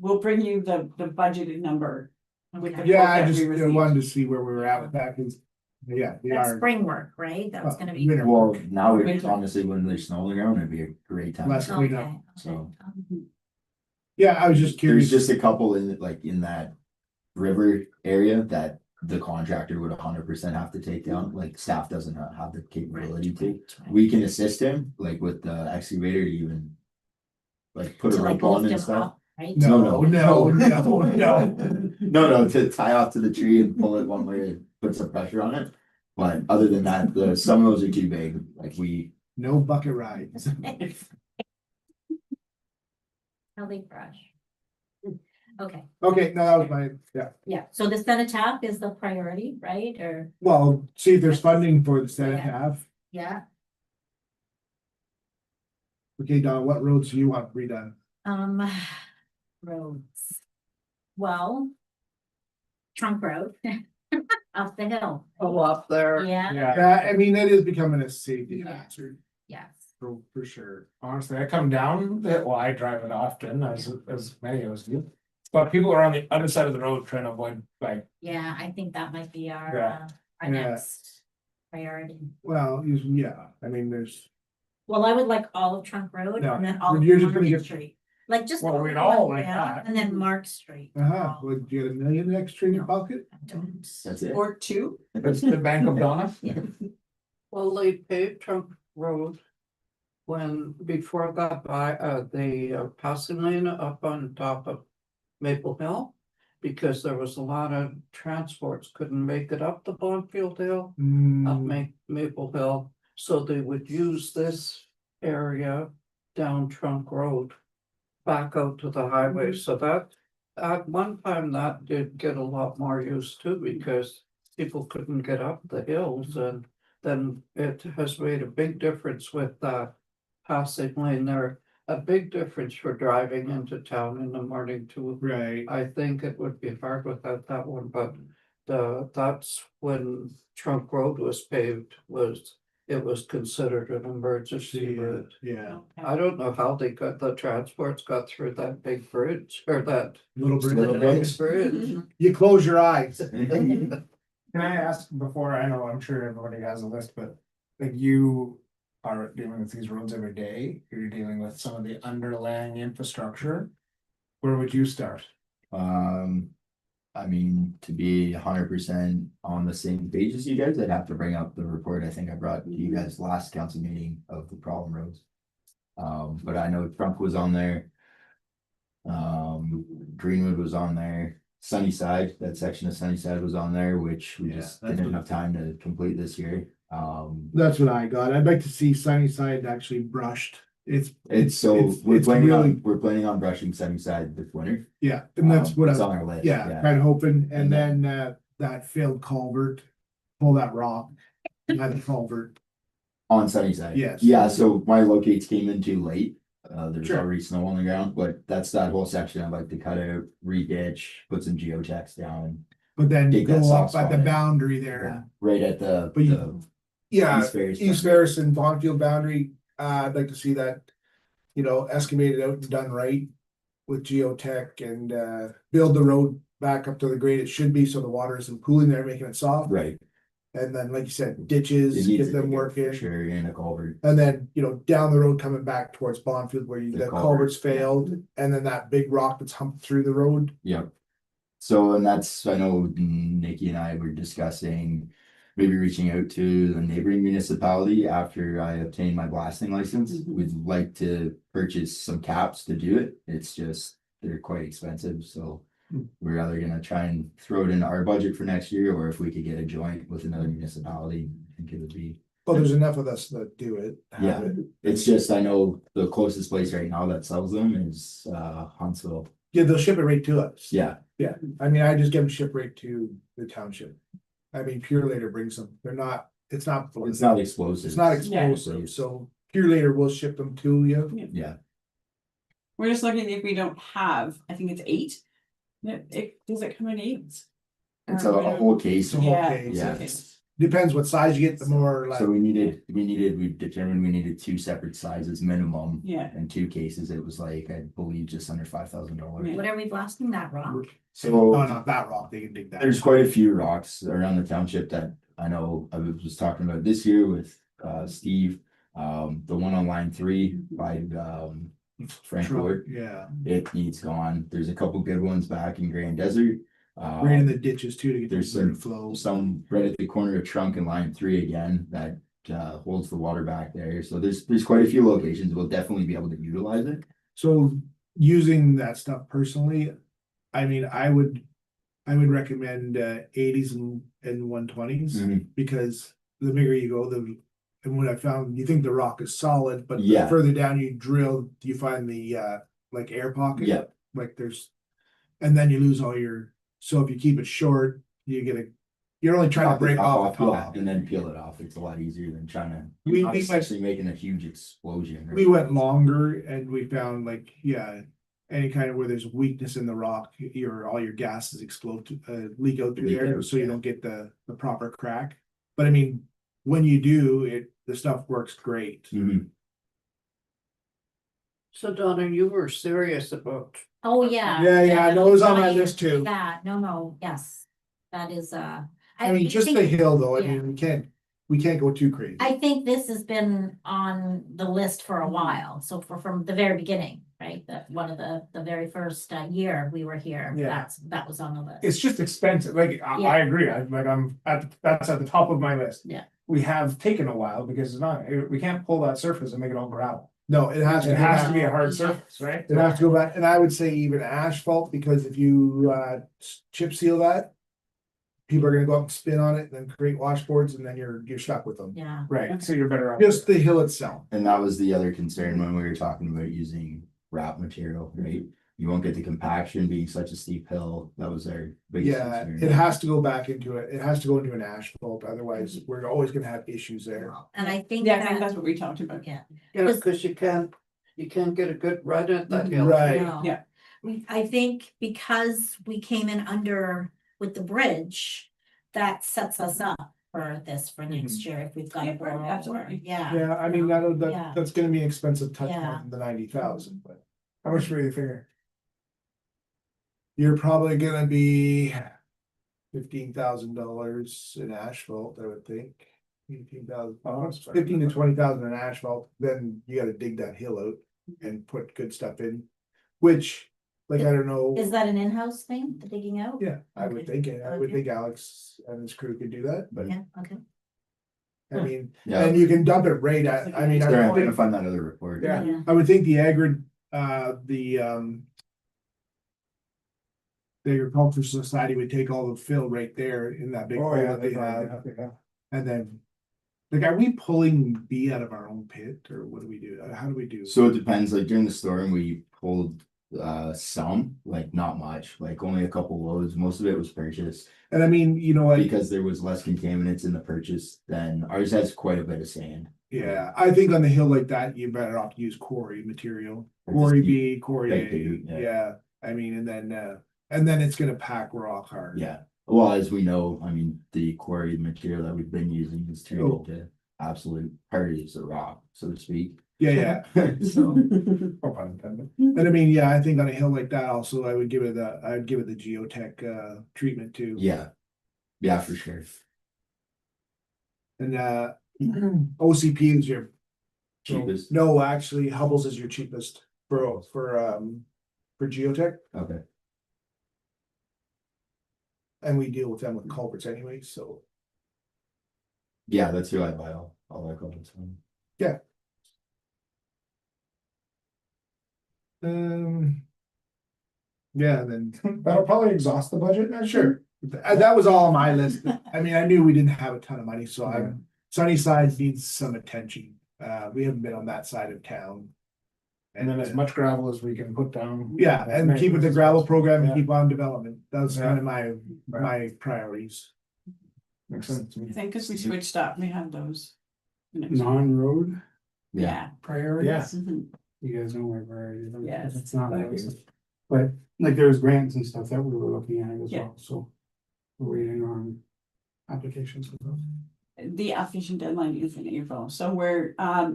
We'll bring you the budgeted number. With the okay. Yeah, I quote that just we received. wanted to see where we were at with that, cause, yeah, they That's are. spring work, right? That was gonna be. winter Well, work. now we Winter. honestly, when there's snow on the ground, it'd be a great time. Less Okay, cleanup. okay. So- Yeah, I was just There's curious. just a couple in like in that river area that the contractor would 100% have to take down, like staff doesn't have the capability to. We can assist him, like with the excavator to even. Like put a To like rope on lift and him stuff. up, right? No, No, no, no. no, no. No, to tie off to the tree and pull it one way to put some pressure on it. But other than that, some of those are too big, like we, No bucket rides. Healthy brush. Okay, Okay, no, that was my, yeah. yeah, so the cenotaph is the priority, right, or, Well, see if there's funding for the Senate Yeah. half. yeah, Okay, Don, what roads do you want redone? roads. Well. Trunk Road, up the hill, Oh, up there. yeah, Yeah, I mean, that is becoming a safety Yeah. hazard, yes, for sure. Honestly, I come down, well, I drive it often, as many of us do. But people are on the other side of the road trying to avoid, like, yeah, I think that might be our, Yeah. our Yeah. next priority. Well, yeah, I mean, there's, Well, I would like all of Trunk Road No, and then all of you're just gonna Market get- Street, like just. Well, the we'd whole all one like down, that. And then Mark Street. would you get $1 million extra in your No. pocket? I don't. that's it. Or two. it's the Bank of Donna. Yeah, Well, they paved Trunk Road. When, before that, the passing lane up on top of Maple Hill. Because there was a lot of transports couldn't make it up the Bonfield Hill, up Maple Hill. So they would use this area down Trunk Road. Back out to the highway, so that, at one time that did get a lot more use too, because people couldn't get up the hills and. Then it has made a big difference with that passing lane there, a big difference for driving into town in the morning too. Right. I think it would be hard without that one, but that's when Trunk Road was paved, it was considered an emergency route. Yeah, I don't know how the transports got through that big bridge, or that little Little bit. bit. bridge. You close your eyes. Can I ask before, I know, I'm sure everybody has a list, but like you are dealing with these roads every day, you're dealing with some of the underlying infrastructure. Where would you start? I mean, to be 100% on the same page as you guys, I'd have to bring up the report I think I brought to you guys last council meeting of the problem roads. But I know Trunk was on there. Greenwood was on there. Sunnyside, that section of Sunnyside was on there, which we Yeah, just that's didn't what- have time to complete this year. That's what I got. I'd like to see Sunnyside actually brushed. It's so, it's we're planning really, on, we're planning on brushing Sunnyside this winter. yeah, and that's what It's I, on our list, yeah, kind of hoping, and And then, then- that failed culvert. Pull that rock, that culvert. On Sunnyside. Yes. Yeah, so my locates came in too late. There's Sure. already snow on the ground, but that's that whole section I'd like to cut out, re-ditch, put some geotechs down. But then Dig that go soft up at the spot in. boundary Yeah, there. right at the, But you- the Yeah, East Ferris. East Ferris and Bonfield boundary, I'd like to see that, excavated out and done right. With geotech and, build the road back up to the grade it should be, so the water isn't pooling there, making it soft. Right. And then, like you said, It ditches, needs get to them dig out for working. Sure, and a culvert. And then, down the road coming back towards Bonfield where The the culvert. culverts failed, and then that big rock that's humped through the road. Yep. So, and that's, I know Nikki and I were discussing maybe reaching out to the neighboring municipality after I obtain my blasting license. Mhm. We'd like to purchase some caps to do it. It's just, they're quite expensive, so. Hmm. We're either gonna try and throw it into our budget for next year, or if we could get a joint with another municipality, I think it would be Well, there's enough of us that do it. have Yeah. it. It's just, I know the closest place right now that sells them is Huntsville. Yeah, they'll ship it right to us. Yeah, Yeah, I mean, I just give them ship right to the township. I mean, Pure Later brings them, they're not, it's not. it's not explosive. It's not explosive, so Pure Later will ship them to you. Yeah, We're just looking if we don't have, I think it's 8. Does it come in 8s? it's a whole case. It's a whole Yeah. case. Yeah. Okay. Depends what size you get, the more like. So we determined we needed 2 separate sizes minimum. Yeah. And 2 cases, it was like, I believe, just under $5,000. Yeah. What are we blasting that rock? So No, not that rock, they can dig that. there's quite a few rocks around the township that I know I was talking about this year with Steve. The one on line 3 by Frank Truck, Ward, yeah, it needs gone. There's a couple good ones back in Grand Desert. right in the ditches too to get There's the some flow. some right at the corner of Trunk and line 3 again that holds the water back there. So there's quite a few locations. We'll definitely be able to utilize it. So using that stuff personally, I mean, I would recommend 80s and 120s. Mhm. Because the bigger you go, and what I found, you think the rock is solid, but the Yeah. further down you drill, you find the like air pocket. Yeah. Like and then you lose all your, so if you keep it short, you're only trying to break off the yeah, top. and then peel it off. It's a lot easier than trying to. We It's went- actually making a huge explosion. right? We went longer and we found like, yeah, any kind of where there's weakness in the rock, all your gases explode, leak out through Leak there, out, so you yeah. don't get the proper crack. But I mean, when you do, the stuff works great. Mhm. So Donna, you were serious about, Oh, yeah. Yeah, I know it was on my Yeah, list too. Yeah, no, yes, that is, I mean, just think- the hill though, I yeah. mean, we can't go too crazy. I think this has been on the list for a while, so from the very beginning, right? That one of the very first year we were here, Yeah. that was on the list. It's just expensive, like, Yeah. I agree, that's at the top of my list. Yeah. We have taken a while because we can't pull that surface and make it all gravel. No, it has to. It has to be a Yeah. hard surface, right? It has to go back, and I would say even asphalt, because if you chip seal that. People are gonna go up and spin on it, then create washboards, and then you're stuck with them. Yeah, Right, so you're better off. Just the hill itself. And that was the other concern when we were talking about using wrap material, right? You won't get the compaction being such a steep hill. That was our biggest Yeah, concern. it has to go back into it. It has to go into an asphalt, otherwise we're always gonna have issues there. and I think Yeah, I think that, that's what we talked about. yeah. yeah, because you can't get a good run at that hill. Right. No. Yeah. I think because we came in under with the bridge, that sets us up for this for next year if we've got Yeah, a borrow. absolutely. Yeah. Yeah, I mean, Yeah. that's gonna be an expensive touch Yeah. on the 90,000, but How much were you figuring? you're probably gonna be $15,000 in asphalt, I would think. 18,000, Oh, that's fine. 15 to 20,000 in asphalt, then you gotta dig that hill out and put good stuff in, which, like, I don't know. Is that an in-house thing, the digging out? Yeah, I would Okay. think, I would Okay. think Alex and his crew could do that, but Yeah, okay. I mean, Yeah, and you can dump it right at, I mean, sorry, I'm I gonna would, find that other report. Yeah. I would think the the agricultural society would take all the fill right there in that big hole Oh, yeah, that they they have, have. and then. Like, are we pulling B out of our own pit, or what do we do? How do we do? So it depends, like during the storm, we pulled some, like not much, like only a couple loads. Most of it was purchased And I mean, you know, like, because there was less contaminants in the purchase than ours has quite a bit of sand. yeah, I think on the hill like that, you're better off to use quarry material, Or quarry just B, quarry Big A, B, yeah. yeah, I mean, and then it's gonna pack rock hard. Yeah, well, as we know, I mean, the quarried material that we've been using is turned Oh. into absolute parties of rock, so to speak. Yeah, So, No pun intended. and I mean, yeah, I think on a hill like that also, I'd give it the geotech treatment too. yeah. Yeah, for sure. And OCP is your. Cheapest, No, actually, Hubble's is your cheapest for geotech, okay. and we deal with them with culverts anyway, so. Yeah, that's who I buy all our culverts from. Yeah, and then, That'll probably exhaust the budget next year. sure, that was all on my list. I mean, I knew we didn't have a ton of money, so Sunnyside needs some attention. We haven't been on that side of town. And then as much gravel as we can put down. Yeah, and keep with the gravel program and Yeah. keep on development. That's Yeah. kind of my priorities. Makes sense to me. I think because we switched up, we have those. Non-road Yeah. priorities. Yeah. Mhm. You guys know my priorities. Yes. It's not, Thank ours. you. But like there's grants and stuff that we were looking at as Yeah. well, so. We're waiting on applications for those. The application deadline is in April, so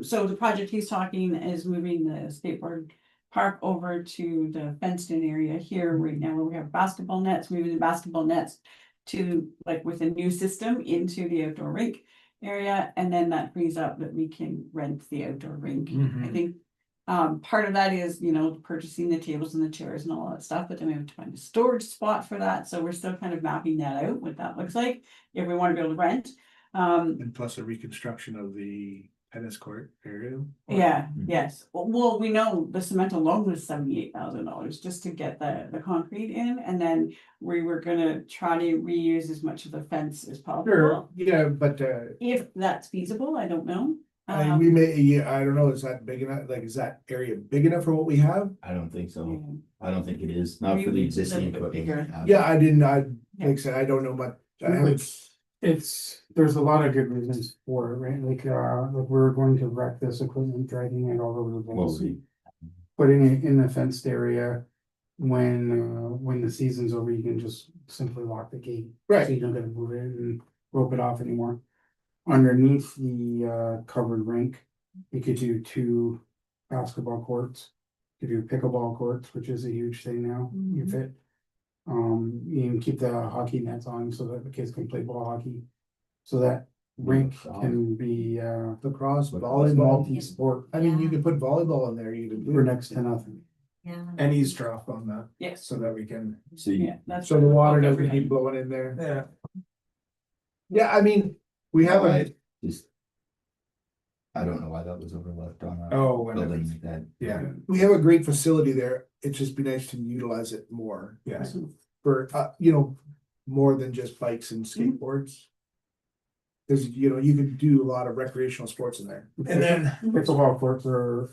so the project he's talking is moving the skateboard park over to the fenced in area here right now where we have basketball nets, moving the basketball nets to like with a new system into the outdoor rink area, and then that frees up that we can rent the outdoor rink. I Mhm. think part of that is, purchasing the tables and the chairs and all that stuff, but then we have to find a storage spot for that, so we're still kind of mapping that out, what that looks like, if we want to be able to rent. And plus a reconstruction of the tennis court area. Yeah, Mhm. yes. Well, we know the cement alone was $78,000 just to get the concrete in, and then we were gonna try to reuse as much of the fence as Sure, possible. yeah, but If that's feasible, I don't know. we may, yeah, I don't know, is that big enough, like, is that area big enough for what we have? I don't think so. Yeah. I don't think it is, not for the Maybe a existing little bit equipment. bigger. Yeah, I didn't, like Yeah. I said, I don't know much. I haven't. There's a lot of good reasons for it, right? Like we're going to wreck this equipment, dragging it all over the Well, place. Putting it in the fenced area, when the season's over, you can just simply lock the gate. So Right, you don't gotta move it and rope it off anymore. Underneath the covered rink, you could do 2 basketball courts. You could do pickleball courts, which is a huge thing now, you Mhm. fit. You can keep the hockey nets on so that the kids can play ball hockey. So that rink can be lacrosse, Lacrosse. volleyball. multi-sport. I mean, you could put volleyball in there, you could. We're next to nothing. Yeah. And eavesdrop on that, Yes, so that we can. So you, yeah, that's. So the water Okay, doesn't okay. keep blowing in there. Yeah. Yeah, I mean, we have a, just. I don't know why that was overlooked on a Oh, when it building was- like that. yeah, we have a great facility there. It'd just be nice to utilize it more. yeah. For, more than just bikes and skateboards. Cause you could do a lot of recreational sports in there. And then, Pickleball courts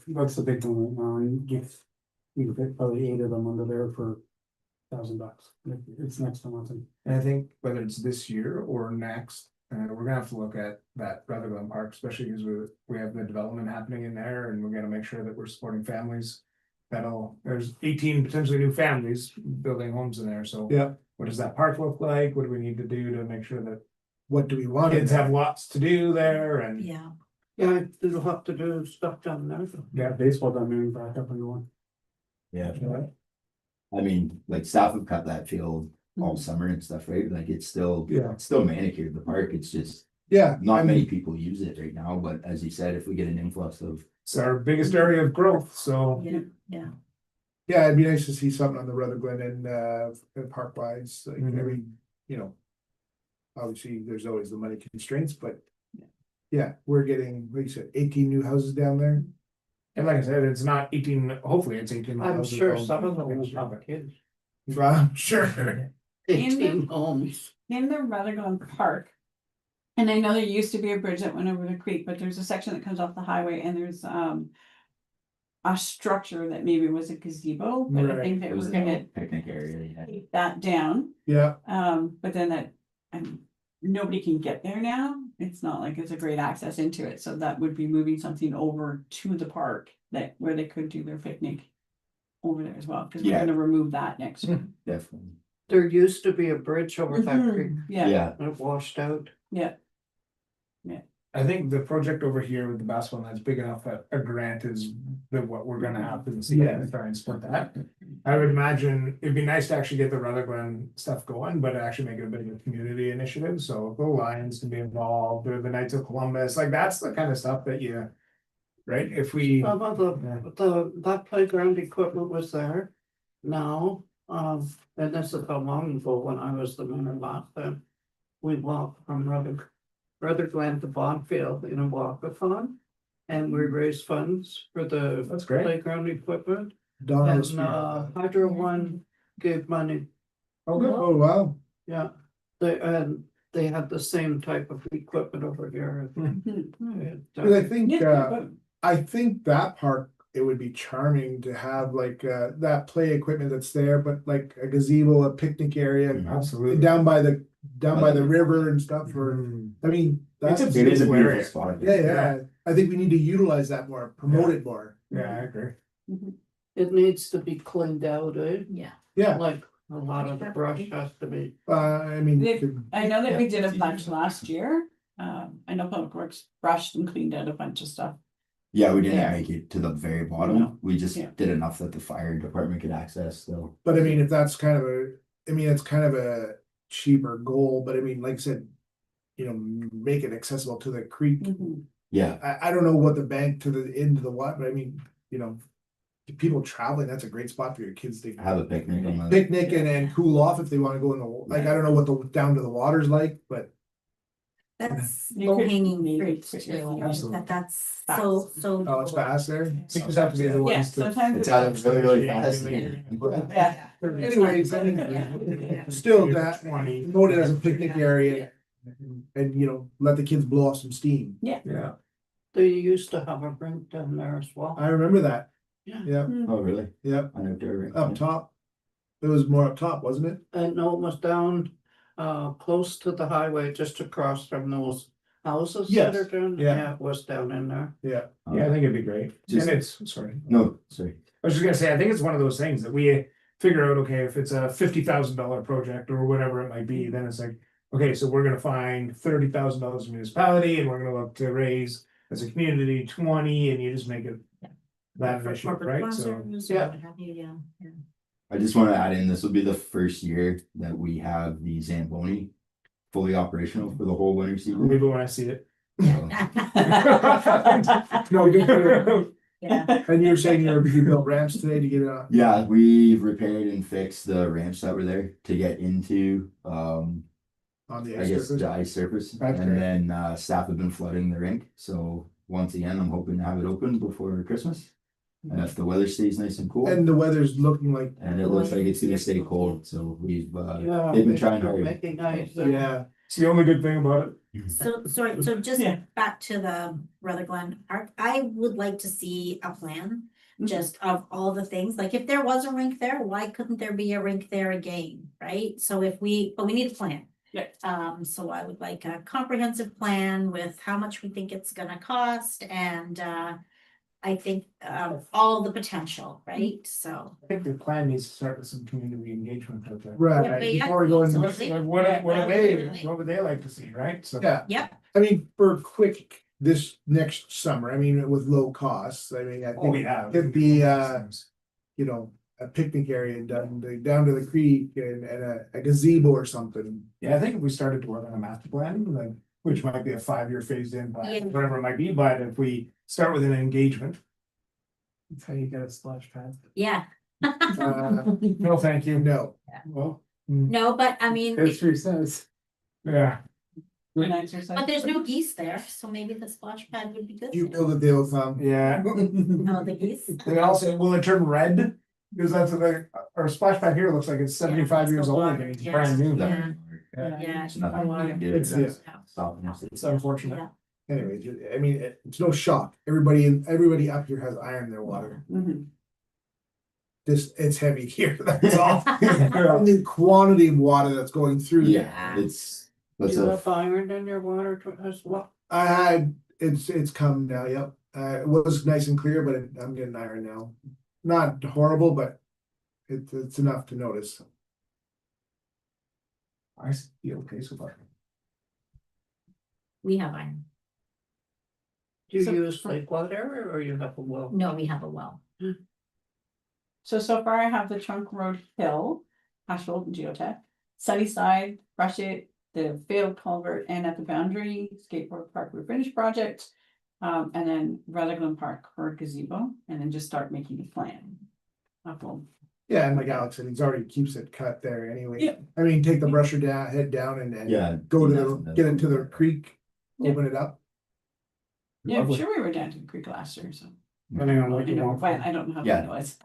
that's the big one right now, and you can fit probably 8 of them under there for $1,000. It's next to nothing. and I think whether it's this year or next, we're gonna have to look at that Rutherglen Park, especially because we have the development happening in there, and we're gonna make sure that we're supporting families. There's 18 potentially new families building homes in there, so. Yeah. What does that park look like? What do we need to do to make sure that What do we want? kids have lots to do there and? Yeah. Yeah, you'll have to do stuff down there. Yeah, baseball diamond back up and going. Yeah, I mean, like staff have cut that field all summer and stuff, right? Like it's still manicured, the park, it's just. Yeah, I Not many mean, people use it right now, but as you said, if we get an influx of. It's our biggest area of growth, so. Yeah, yeah. yeah, it'd be nice to see something on the Rutherglen and Park Wise, like Mhm. every, obviously, there's always the money constraints, but. Yeah, we're getting, like you said, 18 new houses down there. And like I said, it's not 18, hopefully it's 18. I'm houses sure built some of them next will year, have but- kids. Sure. 18 homes. In the Rutherglen Park. And I know there used to be a bridge that went over the creek, but there's a section that comes off the highway and there's a structure that maybe was a gazebo, but I Right. think that It we're was gonna a picnic area, yeah. take that down. Yeah, But then nobody can get there now. It's not like it's a great access into it, so that would be moving something over to the park where they could do their picnic. Over there as well, because we're Yeah. gonna remove that next year. Definitely, There used to be a bridge over that creek. Yeah, yeah, It washed out. yeah, I think the project over here with the basketball net's big enough that a grant is what we're gonna have to see Yeah. and try and split that. I would imagine it'd be nice to actually get the Rutherglen stuff going, but actually make it a bit of a community initiative, so the Lions can be involved, or the Knights of Columbus, like that's the kind of stuff that you. Right, if we, Some of that playground equipment was there. Now, and this is how long ago when I was the mayor last time. We walked from Rutherglen to Bonfield in a walkathon. And we raised funds for the that's great, playground equipment. Don was. And Hydro One gave money. oh, good, Oh, wow. Yeah, and they had the same type of equipment over here. Cause I think, Yeah, I think that park, it would be charming to have like, that play equipment that's there, but like a gazebo, a picnic area. Absolutely. Down by the river and stuff, or, I mean, It's that's. a It is a beautiful beautiful area. spot. Yeah, yeah, I think we need to utilize that more, promote it more. Yeah, I agree. It needs to be cleaned out, eh? Yeah. Yeah, Like a lot of the brush has to be. I mean. I know that we did a Yeah. bunch last year. I know Public Works brushed and cleaned out a bunch of stuff. Yeah, we didn't Yeah. make it to the very No. bottom. We just Yeah. did enough that the fire department could access, so. But I mean, if that's kind of it's kind of a cheaper goal, but I mean, like I said, make it accessible to the creek. Yeah, I don't know what the bank to the end of the what, but I mean, to people traveling, that's a great spot for your kids to have a picnic on the, picnic and cool off if they wanna go in the, like, I don't know what the down to the water's like, but. That's You low could hanging maybe fruit put your too, own- Absolutely. that's Fast. so. Oh, it's fast there. Things have to be the Yeah, ones that. sometimes. it's either really, really fast. Yeah. Anyways, I mean, still that, promote it as a picnic area and, let the kids blow off some steam. Yeah. They used to have a rink down there as well. I remember that. Yeah. Yeah, Oh, really? yeah, I know Derry. up top. It was more up top, wasn't it? And no, it was down, close to the highway, just across from those houses that Yes, are down. yeah. It was down in there. Yeah. Yeah, I think it'd be great. Just- And it's, sorry. No, sorry. I was just gonna say, I think it's one of those things that we figure out, okay, if it's a $50,000 project or whatever it might be, then it's like, okay, so we're gonna find $30,000 municipality and we're gonna look to raise as a community 20, and you just make it that For efficient, corporate right? So. sponsors or Yeah. what have you, yeah. I just want to add in, this will be the first year that we have the Zamboni fully operational for the whole winter season. Maybe when I see it. So, No, you Yeah, and you were saying you built ramps today to get it on. yeah, we repaired and fixed the ramps that were there to get into, On the I ice guess surface. the ice surface. That's And great. then, staff have been flooding the rink, so once again, I'm hoping to have it open before Christmas. And if the weather stays nice and cool, And the weather's looking like, and it looks like it's gonna stay cold, so we've, Yeah. they've been they trying were hard. Making ice. yeah, It's the only good thing about it. so, sorry, so just Yeah. back to the Rutherglen Park, I would like to see a plan. Just of all the things, like if there was a rink there, why couldn't there be a rink there again, right? So but we need a plan. Yeah. So I would like a comprehensive plan with how much we think it's gonna cost and, I think, all the potential, right? So. I think the plan needs to start with some community engagement out there. right, Yeah, before we go into. absolutely. Like, Absolutely. what would they like to see, right? So. Yeah, Yep, I mean, for quick, this next summer, I mean, with low costs, I mean, I Oh, think yeah. it'd be, a picnic area down to the creek and a gazebo or something. Yeah, I think if we started to work on a master plan, like, which might be a 5-year phased in, Yeah. plan, whatever it might be, but if we start with an engagement. That's how you get a splash pad. yeah, No, thank you. No, Well, no, but I mean, history says. Yeah, An exercise. but there's no geese there, so maybe the splash pad would be good. you know that they'll, yeah. No, the geese. They also, will it turn red? Because that's like, our splash pad here looks like it's 75 years old and it's Yeah. brand new. Yeah. Yeah. Yeah. It's nothing we can do. It's- yeah. Stop us. It's unfortunate. Yeah. anyway, I mean, it's no shock, everybody up here has iron in their water. Mhm. It's heavy here, that's all. And the quantity of water that's going through there. Yeah, it's, Do that's you a, have iron in your water as well? I had, it's come now, yep, it was nice and clear, but I'm getting iron now. Not horrible, but it's enough to notice. I feel okay so far. We have iron. Do you So- use lake water or you have a well? No, we have a well. So far I have the Trunk Road Hill, Asheville Geotech, Sunnyside, Brush It, the failed culvert and at the boundary skateboard park refinish project. And then Rutherglen Park for gazebo, and then just start making a plan. Yeah, and like Alex said, he's already keeps it cut there anyway. Yeah. I mean, take the brusher down, head down and yeah. go to nothing get into the creek, Yeah. open it up. Yeah, I'm Lovely. sure we were down to the creek last year, so. Depending on what I you know, want. but I don't know how Yeah. that was.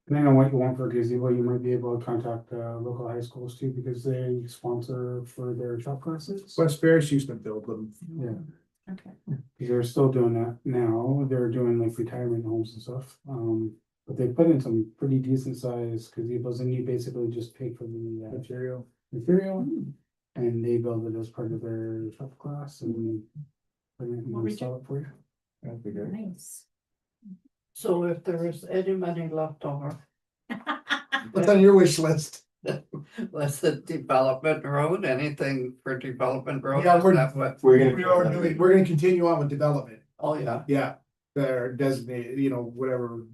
Depending on what you want for a gazebo, you might be able to contact local high schools too, because they sponsor for their shop classes. West Ferris used to build them. Yeah, Okay. because they're still doing that now. They're doing like retirement homes and stuff. But they put in some pretty decent sized gazebos and you basically just pay for the material. And they build it as part of their shop class and bring it Well, and we install it for you. That'd be good. Nice. So if there is any money left over, What's on your wish list? let's the development road, anything for development road? Yeah, is we're- that what- We're gonna continue on with development. Oh, yeah, Yeah, they're designated, you know, whatever.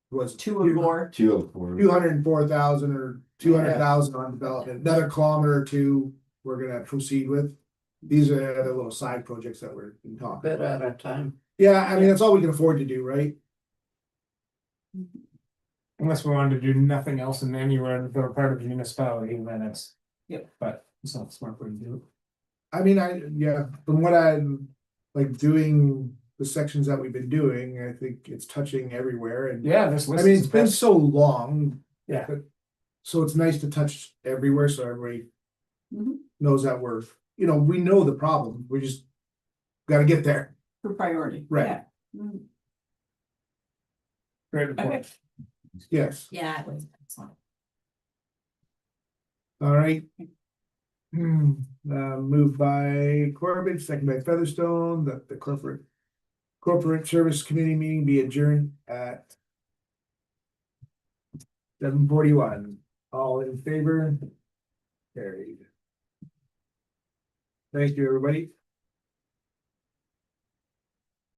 Was 204. 204. 204,000 or 200,000 on development, another kilometer or two, we're gonna proceed with. These are the little side projects that we're talking bit about. at a time. Yeah, I mean, that's all we can afford to do, right? Unless we wanted to do nothing else and then you were the part of the municipality, then it's. Yep. But it's not a smart way to do it. I mean, from what I'm like doing the sections that we've been doing, I think it's touching everywhere and. Yeah, this I list mean, is it's been best. so long. Yeah. but- So it's nice to touch everywhere, so everybody. Mhm. Knows that we're, you know, we know the problem, we just. Gotta get there. For priority. Right. Yeah. Mm, Great Okay. report. Yes, Yeah, it was excellent. all right. Moved by Corbett, second by Featherstone, that the corporate service committee meeting be adjourned at 7:41. All in favor? Carried. Thank you, everybody.